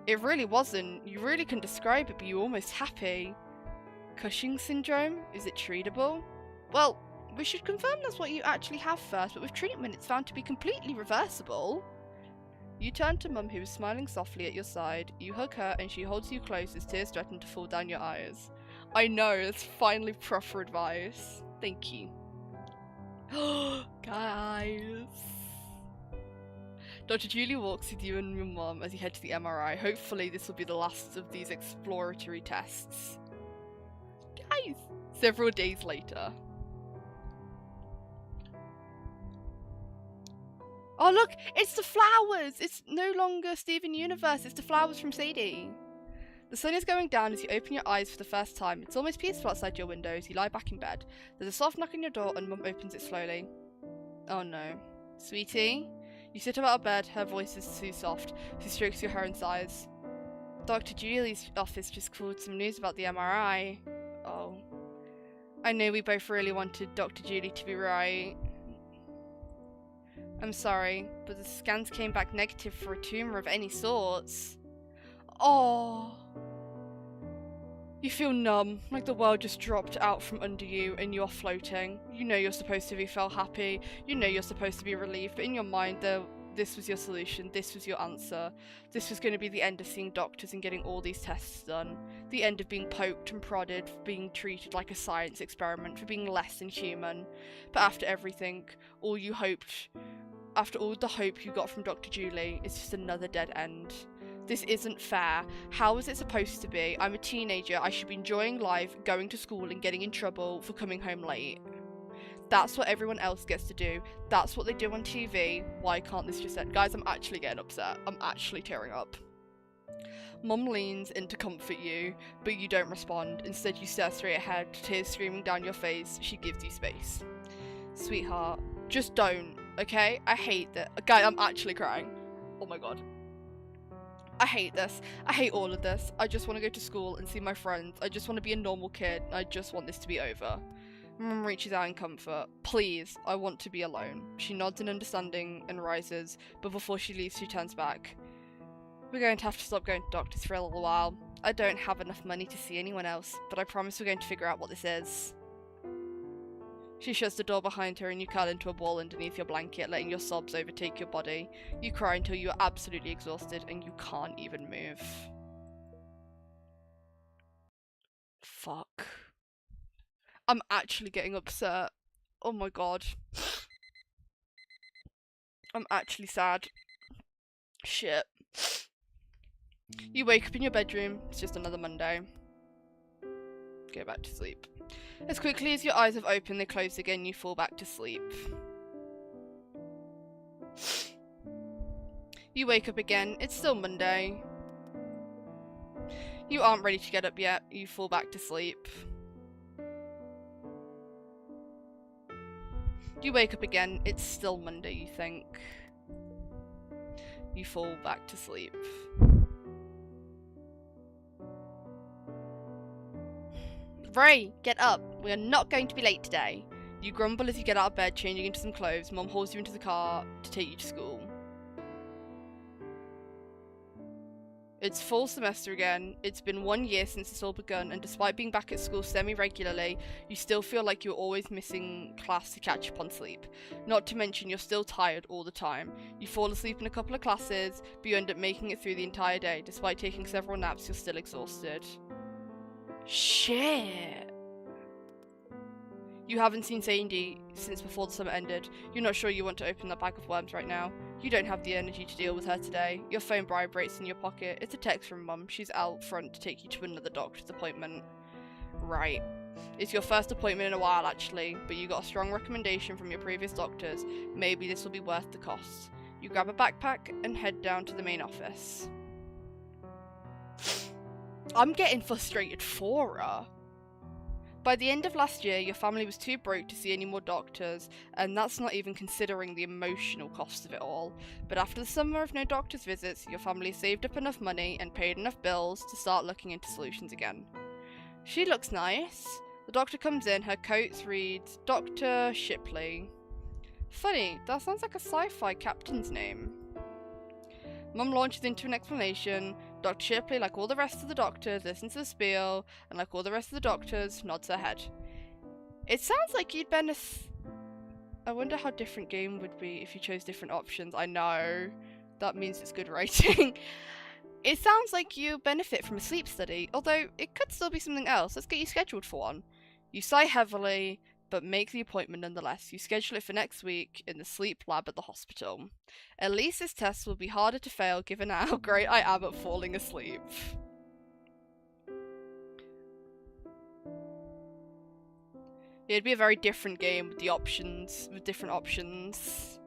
It really wasn't. You really can describe it, but you're almost happy. Cushing syndrome? Is it treatable? Well, we should confirm that's what you actually have first, but with treatment it's found to be completely reversible. You turn to Mum, who is smiling softly at your side. You hug her and she holds you close as tears threaten to fall down your eyes. I know, it's finally proper advice. Thank you. Guys. Dr. Julie walks with you and your mum as you head to the MRI. Hopefully this will be the last of these exploratory tests. Guys! Several days later. Oh look! It's the flowers! It's no longer Steven Universe, it's the flowers from Sadie. The sun is going down as you open your eyes for the first time. It's almost peaceful outside your window as you lie back in bed. There's a soft knock on your door and Mum opens it slowly. Oh no. Sweetie? You sit up out of bed, her voice is too soft. She strokes your hair and sighs. Dr. Julie's office just called some news about the MRI. Oh. I know we both really wanted Dr. Julie to be right. I'm sorry, but the scans came back negative for a tumour of any sorts. Oh. You feel numb, like the world just dropped out from under you and you're floating. You know you're supposed to feel happy, you know you're supposed to be relieved, but in your mind this was your solution, this was your answer. This was going to be the end of seeing doctors and getting all these tests done. The end of being poked and prodded, for being treated like a science experiment, for being less than human. But after everything, after all the hope you got from Dr. Julie, it's just another dead end. This isn't fair. How is it supposed to be? I'm a teenager, I should be enjoying life, going to school and getting in trouble for coming home late. That's what everyone else gets to do. That's what they do on TV. Why can't this just end? Guys, I'm actually getting upset. I'm actually tearing up. Mum leans in to comfort you, but you don't respond. Instead, you stare straight ahead, tears streaming down your face. She gives you space. Sweetheart, just don't, okay? I hate that. Guys, I'm actually crying. Oh my god. I hate this. I hate all of this. I just want to go to school and see my friends. I just want to be a normal kid. I just want this to be over. Mum reaches out in comfort. Please, I want to be alone. She nods in understanding and rises, but before she leaves, she turns back. We're going to have to stop going to doctors for a little while. I don't have enough money to see anyone else, but I promise we're going to figure out what this is. She shuts the door behind her and you curl into a ball underneath your blanket, letting your sobs overtake your body. You cry until you are absolutely exhausted and you can't even move. Fuck. I'm actually getting upset. Oh my god. I'm actually sad. Shit. You wake up in your bedroom. It's just another Monday. Go back to sleep. As quickly as your eyes have opened, they close again, you fall back to sleep. You wake up again, it's still Monday. You aren't ready to get up yet, you fall back to sleep. You wake up again, it's still Monday, you think. You fall back to sleep. Ray, get up. We are not going to be late today. You grumble as you get out of bed, changing into some clothes. Mum hauls you into the car to take you to school. It's fall semester again. It's been 1 year since it's all begun, and despite being back at school semi-regularly, you still feel like you're always missing class to catch up on sleep. Not to mention you're still tired all the time. You fall asleep in a couple of classes, but you end up making it through the entire day. Despite taking several naps, you're still exhausted. Shit. You haven't seen Sadie since before the summer ended. You're not sure you want to open that bag of worms right now. You don't have the energy to deal with her today. Your phone vibrates in your pocket. It's a text from Mum. She's out front to take you to another doctor's appointment. Right. It's your first appointment in a while actually, but you got a strong recommendation from your previous doctors. Maybe this will be worth the cost. You grab a backpack and head down to the main office. I'm getting frustrated for her. By the end of last year, your family was too broke to see any more doctors, and that's not even considering the emotional cost of it all. But after the summer of no doctor's visits, your family saved up enough money and paid enough bills to start looking into solutions again. She looks nice. The doctor comes in, her coat reads Dr. Shipley. Funny, that sounds like a sci-fi captain's name. Mum launches into an explanation. Dr. Shipley, like all the rest of the doctors, listens to the spiel, and like all the rest of the doctors, nods her head. It sounds like you'd I wonder how different game would be if you chose different options. I know. That means it's good writing. It sounds like you benefit from a sleep study, although it could still be something else. Let's get you scheduled for one. You sigh heavily, but make the appointment nonetheless. You schedule it for next week in the sleep lab at the hospital. At least this test will be harder to fail given how great I am at falling asleep. It'd be a very different game with different options.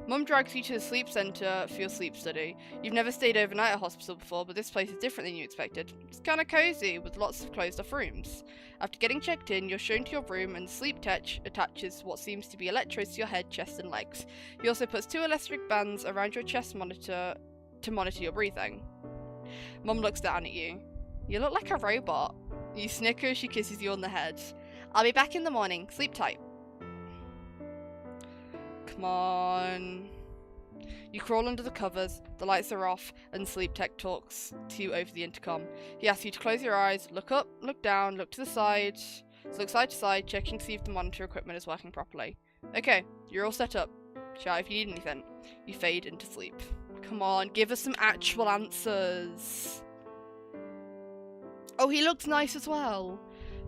Mum drags you to the sleep centre for your sleep study. You've never stayed overnight at a hospital before, but this place is different than you expected. It's kind of cozy, with lots of closed-off rooms. After getting checked in, you're shown to your room, and the sleep tech attaches what seems to be electrodes to your head, chest, and legs. He also puts 2 electric bands around your chest monitor to monitor your breathing. Mum looks down at you. You look like a robot. You snicker as she kisses you on the head. I'll be back in the morning. Sleep tight. Come on. You crawl under the covers, the lights are off, and sleep tech talks to you over the intercom. He asks you to close your eyes, look up, look down, look to the side. So look side to side, checking to see if the monitor equipment is working properly. Okay, you're all set up. Shout if you need anything. You fade into sleep. Come on, give us some actual answers. Oh, he looks nice as well.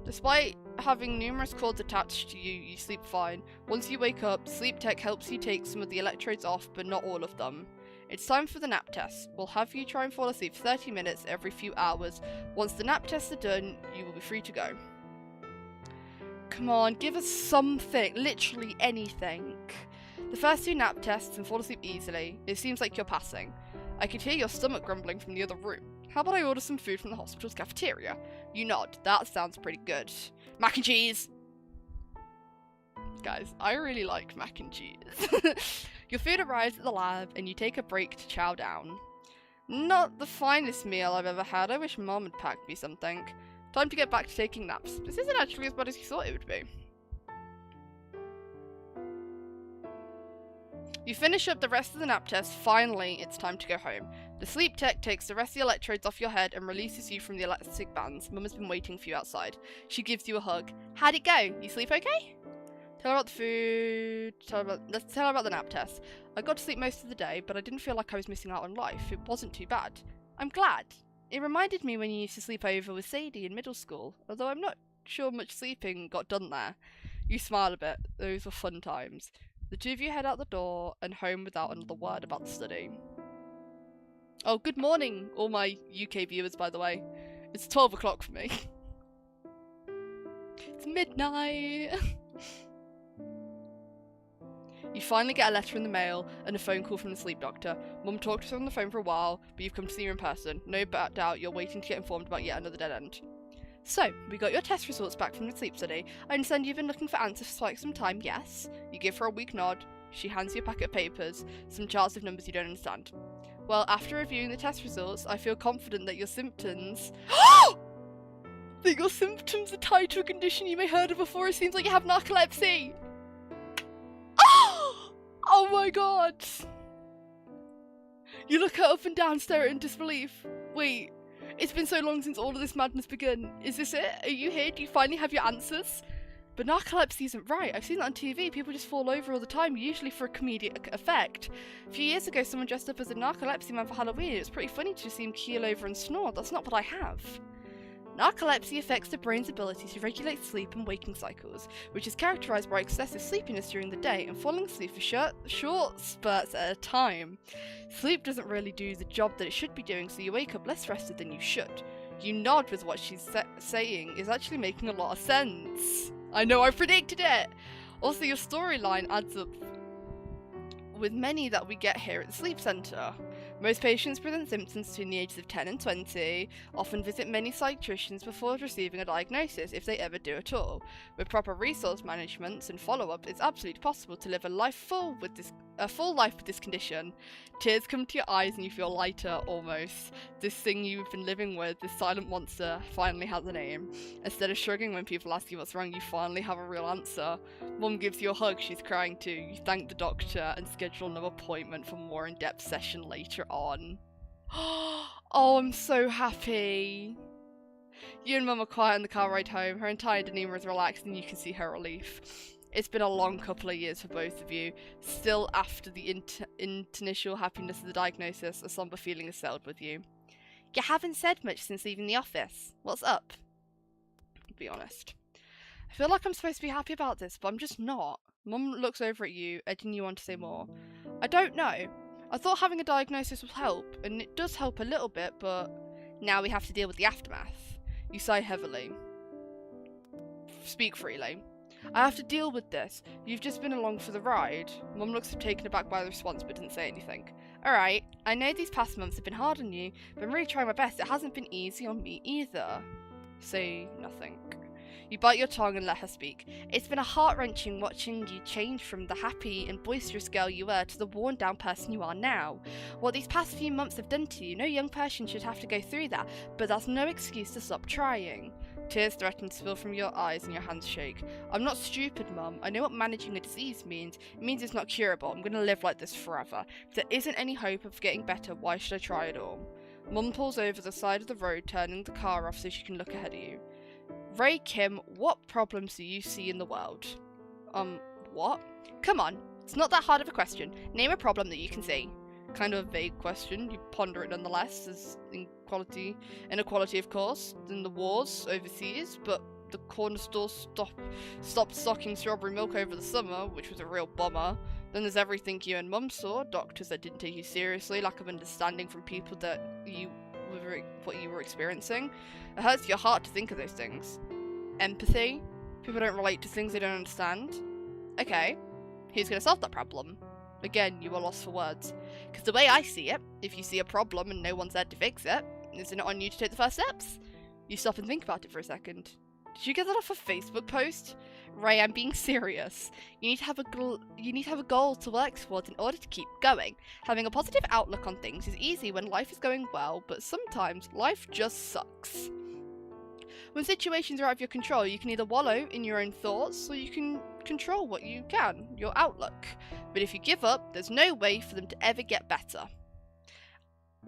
Despite having numerous cords attached to you, you sleep fine. Once you wake up, sleep tech helps you take some of the electrodes off, but not all of them. It's time for the nap test. We'll have you try and fall asleep 30 minutes every few hours. Once the nap tests are done, you will be free to go. Come on, give us something. Literally anything. The first 2 nap tests and fall asleep easily. It seems like you're passing. I could hear your stomach grumbling from the other room. How about I order some food from the hospital's cafeteria? You nod. That sounds pretty good. Mac and cheese! Guys, I really like mac and cheese. Your food arrives at the lab and you take a break to chow down. Not the finest meal I've ever had. I wish Mom had packed me something. Time to get back to taking naps. This isn't actually as bad as you thought it would be. You finish up the rest of the nap test. Finally, it's time to go home. The sleep tech takes the rest of the electrodes off your head and releases you from the elastic bands. Mum has been waiting for you outside. She gives you a hug. How'd it go? You sleep okay? Tell her about the food. Let's tell her about the nap test. I got to sleep most of the day, but I didn't feel like I was missing out on life. It wasn't too bad. I'm glad. It reminded me when you used to sleep over with Sadie in middle school, although I'm not sure much sleeping got done there. You smile a bit. Those were fun times. The 2 of you head out the door and home without another word about the study. Oh, good morning, all my UK viewers, by the way. It's 12 o'clock for me. It's midnight. You finally get a letter in the mail and a phone call from the sleep doctor. Mum talked to her on the phone for a while, but you've come to see her in person. No doubt you're waiting to get informed about yet another dead end. So, we got your test results back from the sleep study. I understand you've been looking for answers for like some time, yes? You give her a weak nod. She hands you a packet of papers, some charts of numbers you don't understand. Well, after reviewing the test results, I feel confident that your symptoms... that your symptoms are tied to a condition you may have heard of before. It seems like you have narcolepsy. Oh my god! You look her up and down, stare at it in disbelief. Wait. It's been so long since all of this madness began. Is this it? Are you here? Do you finally have your answers? But narcolepsy isn't right. I've seen that on TV. People just fall over all the time, usually for a comedic effect. A few years ago, someone dressed up as a narcolepsy man for Halloween. It was pretty funny to see him keel over and snore. That's not what I have. Narcolepsy affects the brain's ability to regulate sleep and waking cycles, which is characterized by excessive sleepiness during the day and falling asleep for short spurts at a time. Sleep doesn't really do the job that it should be doing, so you wake up less rested than you should. You nod with what she's saying is actually making a lot of sense. I know, I predicted it! Also, your storyline adds up with many that we get here at the sleep centre. Most patients present symptoms between the ages of 10 and 20, often visit many psychiatricians before receiving a diagnosis, if they ever do at all. With proper resource management and follow-up, it's absolutely possible to live a full life with this condition. Tears come to your eyes and you feel lighter, almost. This thing you've been living with, this silent monster, finally has a name. Instead of shrugging when people ask you what's wrong, you finally have a real answer. Mum gives you a hug, she's crying too. You thank the doctor and schedule another appointment for a more in-depth session later on. Oh, I'm so happy. You and Mum are quiet on the car ride home. Her entire demeanour is relaxed and you can see her relief. It's been a long couple of years for both of you. Still, after the initial happiness of the diagnosis, a somber feeling has settled with you. You haven't said much since leaving the office. What's up? Be honest. feel like I'm supposed to be happy about this, but I'm just not. Mum looks over at you, edging you on to say more. I don't know. I thought having a diagnosis would help, and it does help a little bit, but now we have to deal with the aftermath. You sigh heavily. Speak freely. I have to deal with this. You've just been along for the ride. Mum looks taken aback by the response but didn't say anything. Alright, I know these past months have been hard on you, but I'm really trying my best. It hasn't been easy on me either. Say nothing. You bite your tongue and let her speak. It's been a heart-wrenching watching you change from the happy and boisterous girl you were to the worn-down person you are now. What these past few months have done to you, no young person should have to go through that, but that's no excuse to stop trying. Tears threaten to spill from your eyes and your hands shake. I'm not stupid, Mum. I know what managing a disease means. It means it's not curable. I'm going to live like this forever. If there isn't any hope of getting better, why should I try at all? Mum pulls over the side of the road, turning the car off so she can look ahead of you. Ray Kim, what problems do you see in the world? What? Come on. It's not that hard of a question. Name a problem that you can see. Kind of a vague question. You ponder it nonetheless, as inequality of course, then the wars overseas, but the corner store stopped stocking strawberry milk over the summer, which was a real bummer. Then there's everything you and Mum saw, doctors that didn't take you seriously, lack of understanding from people that what you were experiencing. It hurts your heart to think of those things. Empathy. People don't relate to things they don't understand. Okay, who's going to solve that problem? Again, you are lost for words. Because the way I see it, if you see a problem and no one's there to fix it, isn't it on you to take the first steps? You stop and think about it for a second. Did you get that off a Facebook post? Ray, I'm being serious. You need to have a goal to work towards in order to keep going. Having a positive outlook on things is easy when life is going well, but sometimes life just sucks. When situations are out of your control, you can either wallow in your own thoughts, or you can control what you can, your outlook. But if you give up, there's no way for them to ever get better.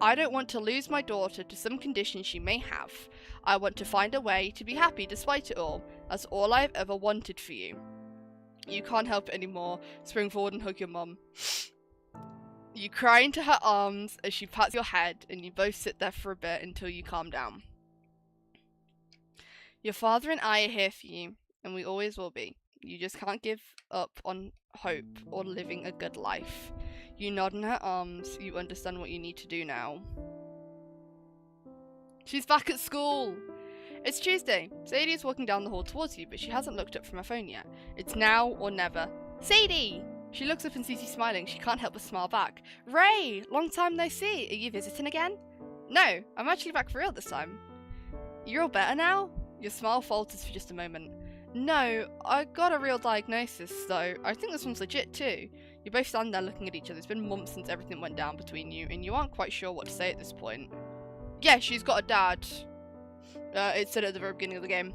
I don't want to lose my daughter to some condition she may have. I want to find a way to be happy despite it all. That's all I've ever wanted for you. You can't help it anymore. Spring forward and hug your mum. You cry into her arms as she pats your head, and you both sit there for a bit until you calm down. Your father and I are here for you, and we always will be. You just can't give up on hope or living a good life. You nod in her arms. You understand what you need to do now. She's back at school! It's Tuesday. Sadie is walking down the hall towards you, but she hasn't looked up from her phone yet. It's now or never. Sadie! She looks up and sees you smiling. She can't help but smile back. Ray! Long time no see. Are you visiting again? No, I'm actually back for real this time. You're all better now? Your smile falters for just a moment. No, I got a real diagnosis, though. I think this one's legit, too. You both stand there looking at each other. It's been months since everything went down between you, and you aren't quite sure what to say at this point. Yeah, she's got a dad. It said at the very beginning of the game.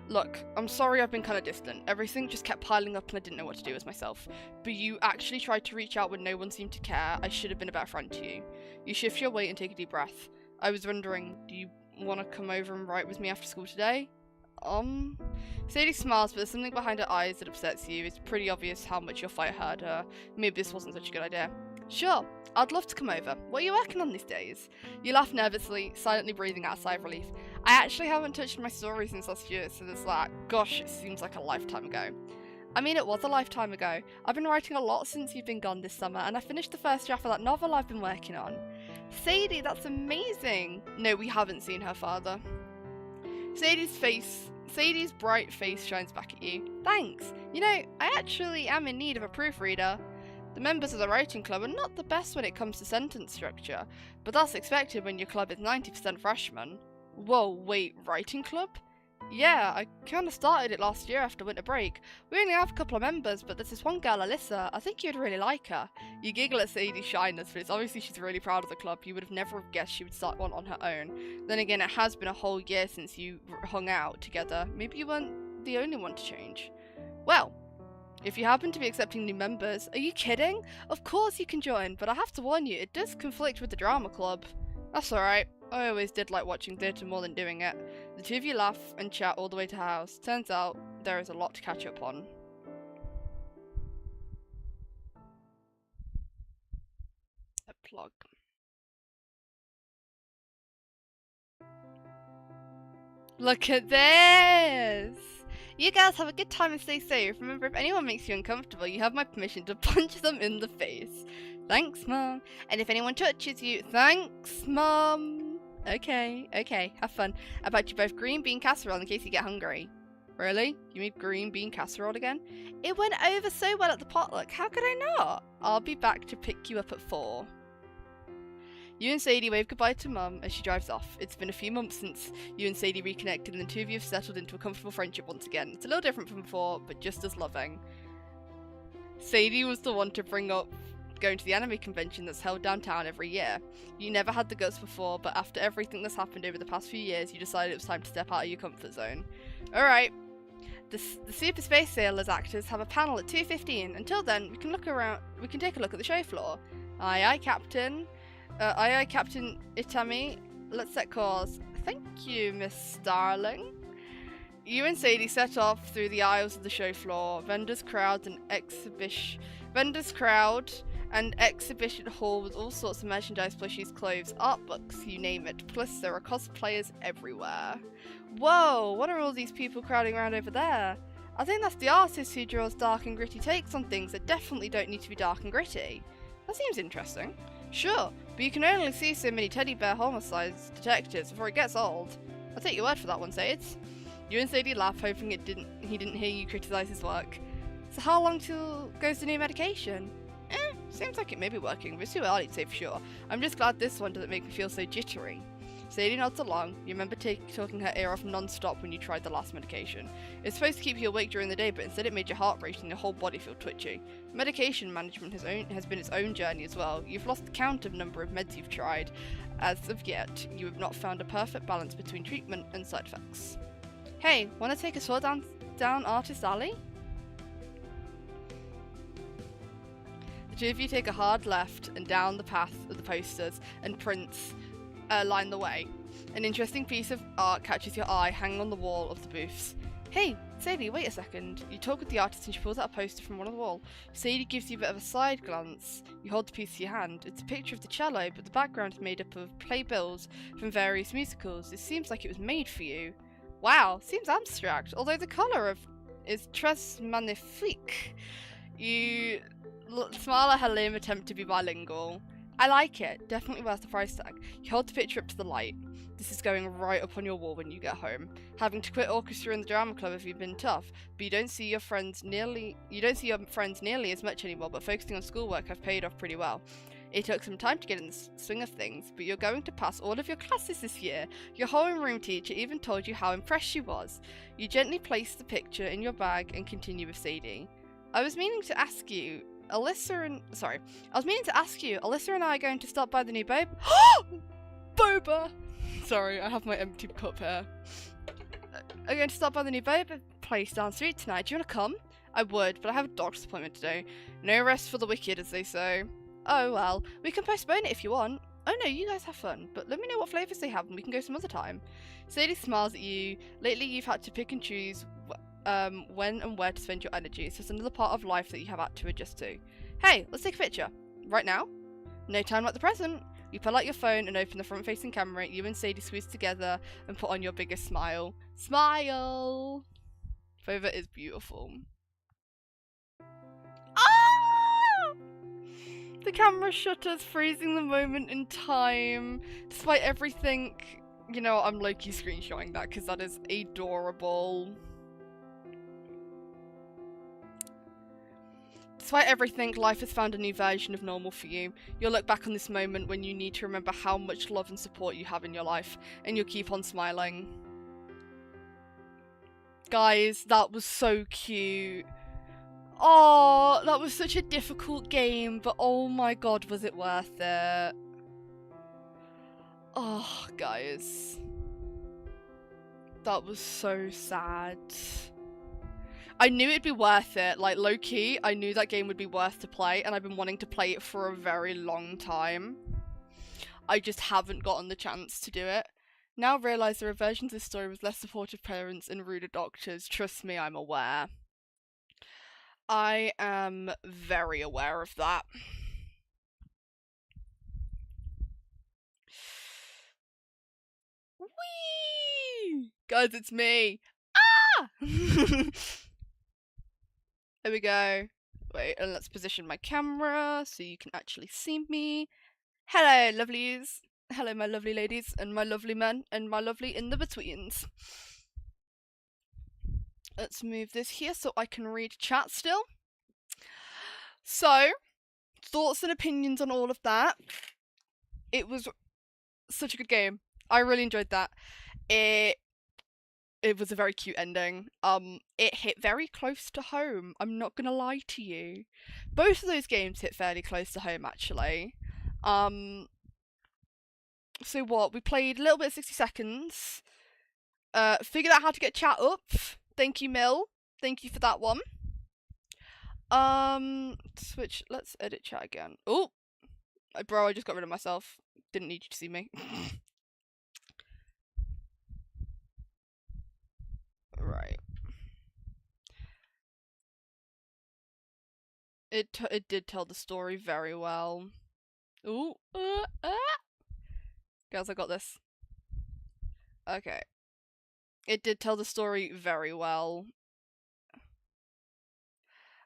Look, I'm sorry I've been kind of distant. Everything just kept piling up and I didn't know what to do with myself. But you actually tried to reach out when no one seemed to care. I should have been a better friend to you. You shift your weight and take a deep breath. I was wondering, do you want to come over and write with me after school today? Sadie smiles, but there's something behind her eyes that upsets you. It's pretty obvious how much your fight hurt her. Maybe this wasn't such a good idea. Sure, I'd love to come over. What are you working on these days? You laugh nervously, silently breathing out a sigh of relief. I actually haven't touched my story since last year, so there's that. Gosh, it seems like a lifetime ago. I mean, it was a lifetime ago. I've been writing a lot since you've been gone this summer, and I finished the first draft of that novel I've been working on. Sadie, that's amazing! No, we haven't seen her father. Sadie's bright face shines back at you. Thanks. You know, I actually am in need of a proofreader. The members of the writing club are not the best when it comes to sentence structure, but that's expected when your club is 90% freshmen. Whoa, wait, writing club? Yeah, I kinda started it last year after winter break. We only have a couple of members, but there's this one girl, Alyssa. I think you'd really like her. You giggle at Sadie's shyness, but it's obviously she's really proud of the club. You would have never guessed she would start one on her own. Then again, it has been a whole year since you hung out together. Maybe you weren't the only one to change. Well, if you happen to be accepting new members, are you kidding? Of course you can join, but I have to warn you, it does conflict with the drama club. That's alright. I always did like watching theatre more than doing it. The two of you laugh and chat all the way to her house. Turns out, there is a lot to catch up on. Epilogue. Look at this! You guys have a good time and stay safe. Remember, if anyone makes you uncomfortable, you have my permission to punch them in the face. Thanks, Mum. And if anyone touches you, thanks, Mum. Okay, have fun. I bought you both green bean casserole in case you get hungry. Really? You made green bean casserole again? It went over so well at the potluck. How could I not? I'll be back to pick you up at 4. You and Sadie wave goodbye to Mum as she drives off. It's been a few months since you and Sadie reconnected, and the two of you have settled into a comfortable friendship once again. It's a little different from before, but just as loving. Sadie was the one to bring up going to the anime convention that's held downtown every year. You never had the guts before, but after everything that's happened over the past few years, you decided it was time to step out of your comfort zone. Alright. The Super Space Sailors actors have a panel at 2:15. Until then, we can take a look at the show floor. Aye, Captain. Aye, Captain Itami. Let's set course. Thank you, Miss Starling. You and Sadie set off through the aisles of the show floor. Vendors crowd and exhibition hall with all sorts of merchandise, plushies, clothes, art books, you name it. Plus, there are cosplayers everywhere. Whoa, what are all these people crowding around over there? I think that's the artist who draws dark and gritty takes on things that definitely don't need to be dark and gritty. That seems interesting. Sure, but you can only see so many teddy bear homicide detectives before it gets old. I'll take your word for that one, Sades. You and Sadie laugh, hoping he didn't hear you criticise his work. So how long till goes the new medication? Seems like it may be working, but it's too early to say for sure. I'm just glad this one doesn't make me feel so jittery. Sadie nods along. You remember talking her ear off non-stop when you tried the last medication. It's supposed to keep you awake during the day, but instead it made your heart race and your whole body feel twitchy. Medication management has been its own journey as well. You've lost count of number of meds you've tried. As of yet, you have not found a perfect balance between treatment and side effects. Hey, wanna take a tour down Artist Alley? The two of you take a hard left and down the path of the posters and prints line the way. An interesting piece of art catches your eye hanging on the wall of the booths. Hey, Sadie, wait a second. You talk with the artist and she pulls out a poster from one on the wall. Sadie gives you a bit of a side glance. You hold the piece to your hand. It's a picture of the cello, but the background is made up of playbills from various musicals. It seems like it was made for you. Wow, seems abstract, although the colour is très magnifique. You smile at her lame attempt to be bilingual. I like it. Definitely worth the price tag. You hold the picture up to the light. This is going right up on your wall when you get home. Having to quit orchestra and the drama club have been tough, but you don't see your friends nearly as much anymore, but focusing on schoolwork have paid off pretty well. It took some time to get in the swing of things, but you're going to pass all of your classes this year. Your homeroom teacher even told you how impressed she was. You gently place the picture in your bag and continue with Sadie. I was meaning to ask you, Alyssa and I are going to stop by the new Boba! Sorry, I have my empty cup here. I'm going to stop by the new Boba place down the street tonight. Do you want to come? I would, but I have a doctor's appointment today. No rest for the wicked, as they say. Oh well, we can postpone it if you want. Oh no, you guys have fun, but let me know what flavours they have and we can go some other time. Sadie smiles at you. Lately you've had to pick and choose when and where to spend your energy. It's just another part of life that you have had to adjust to. Hey, let's take a picture. Right now? No time like the present. You pull out your phone and open the front-facing camera. You and Sadie squeeze together and put on your biggest smile. Smile! Clover is beautiful. Ah! The camera shutters, freezing the moment in time. Despite everything, you know, I'm low-key screenshotting that because that is adorable. Despite everything, life has found a new version of normal for you. You'll look back on this moment when you need to remember how much love and support you have in your life, and you'll keep on smiling. Guys, that was so cute. Oh, that was such a difficult game, but oh my god, was it worth it? Oh, guys. That was so sad. I knew it'd be worth it, like low-key, I knew that game would be worth to play, and I've been wanting to play it for a very long time. I just haven't gotten the chance to do it. Now realise there are versions of this story with less supportive parents and ruder doctors. Trust me, I'm aware. I am very aware of that. Whee! Guys, it's me. Ah! There we go. Wait, and let's position my camera so you can actually see me. Hello, lovelies. Hello, my lovely ladies, and my lovely men, and my lovely in-the-betweens. Let's move this here so I can read chat still. So, thoughts and opinions on all of that. It was such a good game. I really enjoyed that. It was a very cute ending. It hit very close to home. I'm not gonna lie to you. Both of those games hit fairly close to home, actually. So what? We played a little bit of 60 seconds. Figured out how to get chat up. Thank you, Mill. Thank you for that one. Switch. Let's edit chat again. Oh, bro, I just got rid of myself. Didn't need you to see me. Right. It did tell the story very well. Ooh, guys, I got this. Okay. It did tell the story very well.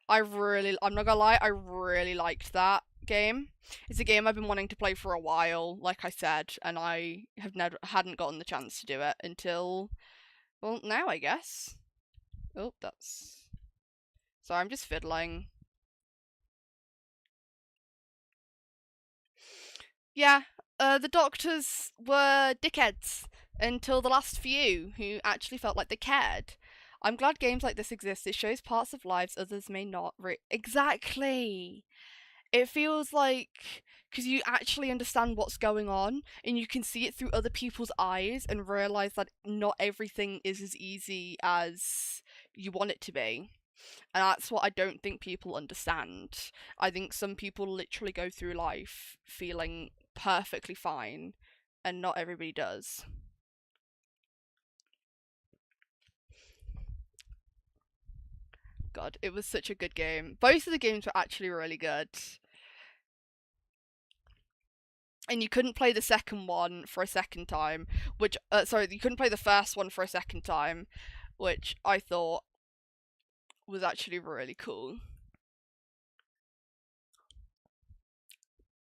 I'm not gonna lie, I really liked that game. It's a game I've been wanting to play for a while, like I said, and I hadn't gotten the chance to do it until, well, now I guess. Oh, sorry, I'm just fiddling. Yeah, the doctors were dickheads until the last few who actually felt like they cared. I'm glad games like this exist. It shows parts of lives others may not. Exactly. It feels like, because you actually understand what's going on and you can see it through other people's eyes and realize that not everything is as easy as you want it to be. And that's what I don't think people understand. I think some people literally go through life feeling perfectly fine, and not everybody does. God, it was such a good game. Both of the games were actually really good. And you couldn't play the second one for a second time, which, sorry, you couldn't play the first one for a second time, which I thought was actually really cool.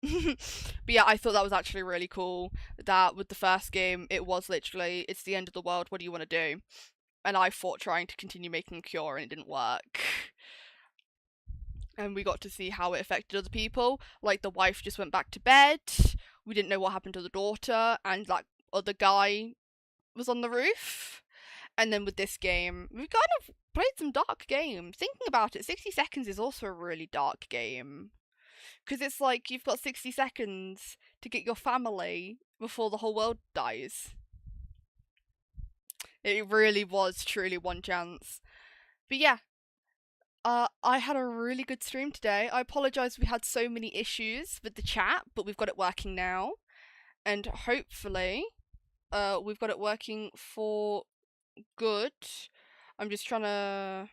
But yeah, I thought that was actually really cool, that with the first game, it was literally, it's the end of the world, what do you want to do? And I fought trying to continue making a cure and it didn't work. And we got to see how it affected other people. Like, the wife just went back to bed, we didn't know what happened to the daughter, and that other guy was on the roof. And then with this game, we've kind of played some dark games. Thinking about it, 60 Seconds is also a really dark game. Because it's like, you've got 60 seconds to get your family before the whole world dies. It really was truly one chance. But yeah, I had a really good stream today. I apologise we had so many issues with the chat, but we've got it working now. And hopefully, we've got it working for good. I'm just trying to...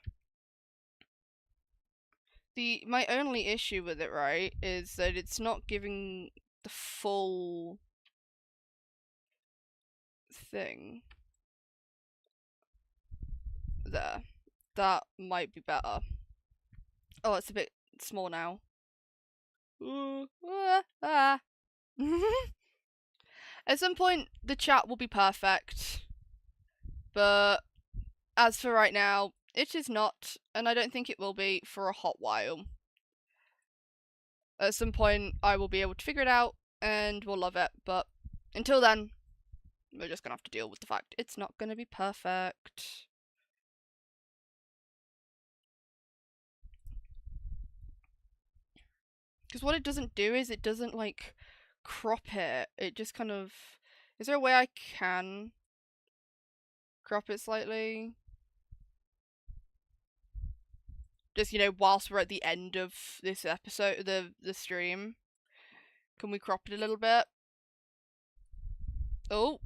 My only issue with it, right, is that it's not giving the full thing. There. That might be better. Oh, it's a bit small now. At some point, the chat will be perfect. But as for right now, it is not, and I don't think it will be for a hot while. At some point, I will be able to figure it out, and we'll love it. But until then, we're just gonna have to deal with the fact it's not gonna be perfect. Because what it doesn't do is it doesn't, like, crop it. It just kind of... Is there a way I can crop it slightly? Just, you know, whilst we're at the end of this episode, the stream. Can we crop it a little bit? Oh.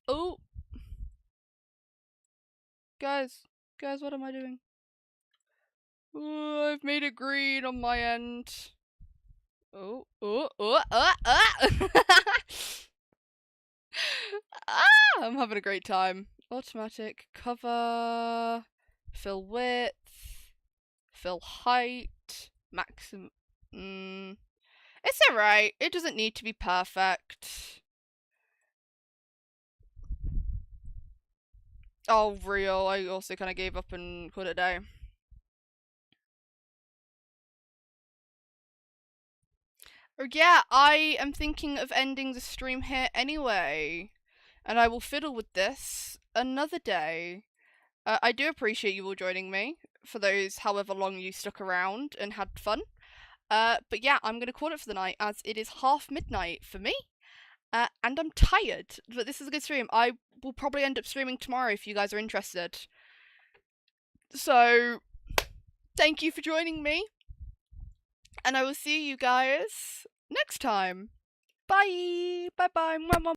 Oh. Guys, what am I doing? I've made it green on my end. Oh. Ah, I'm having a great time. Automatic cover, fill width, fill height, maximum. It's alright. It doesn't need to be perfect. Oh, real. I also kind of gave up and called it a day. Yeah, I am thinking of ending the stream here anyway. And I will fiddle with this another day. I do appreciate you all joining me for those however long you stuck around and had fun. But yeah, I'm going to call it for the night as it is midnight for me. And I'm tired, but this is a good stream. I will probably end up streaming tomorrow if you guys are interested. So, thank you for joining me. And I will see you guys next time. Bye! Bye bye!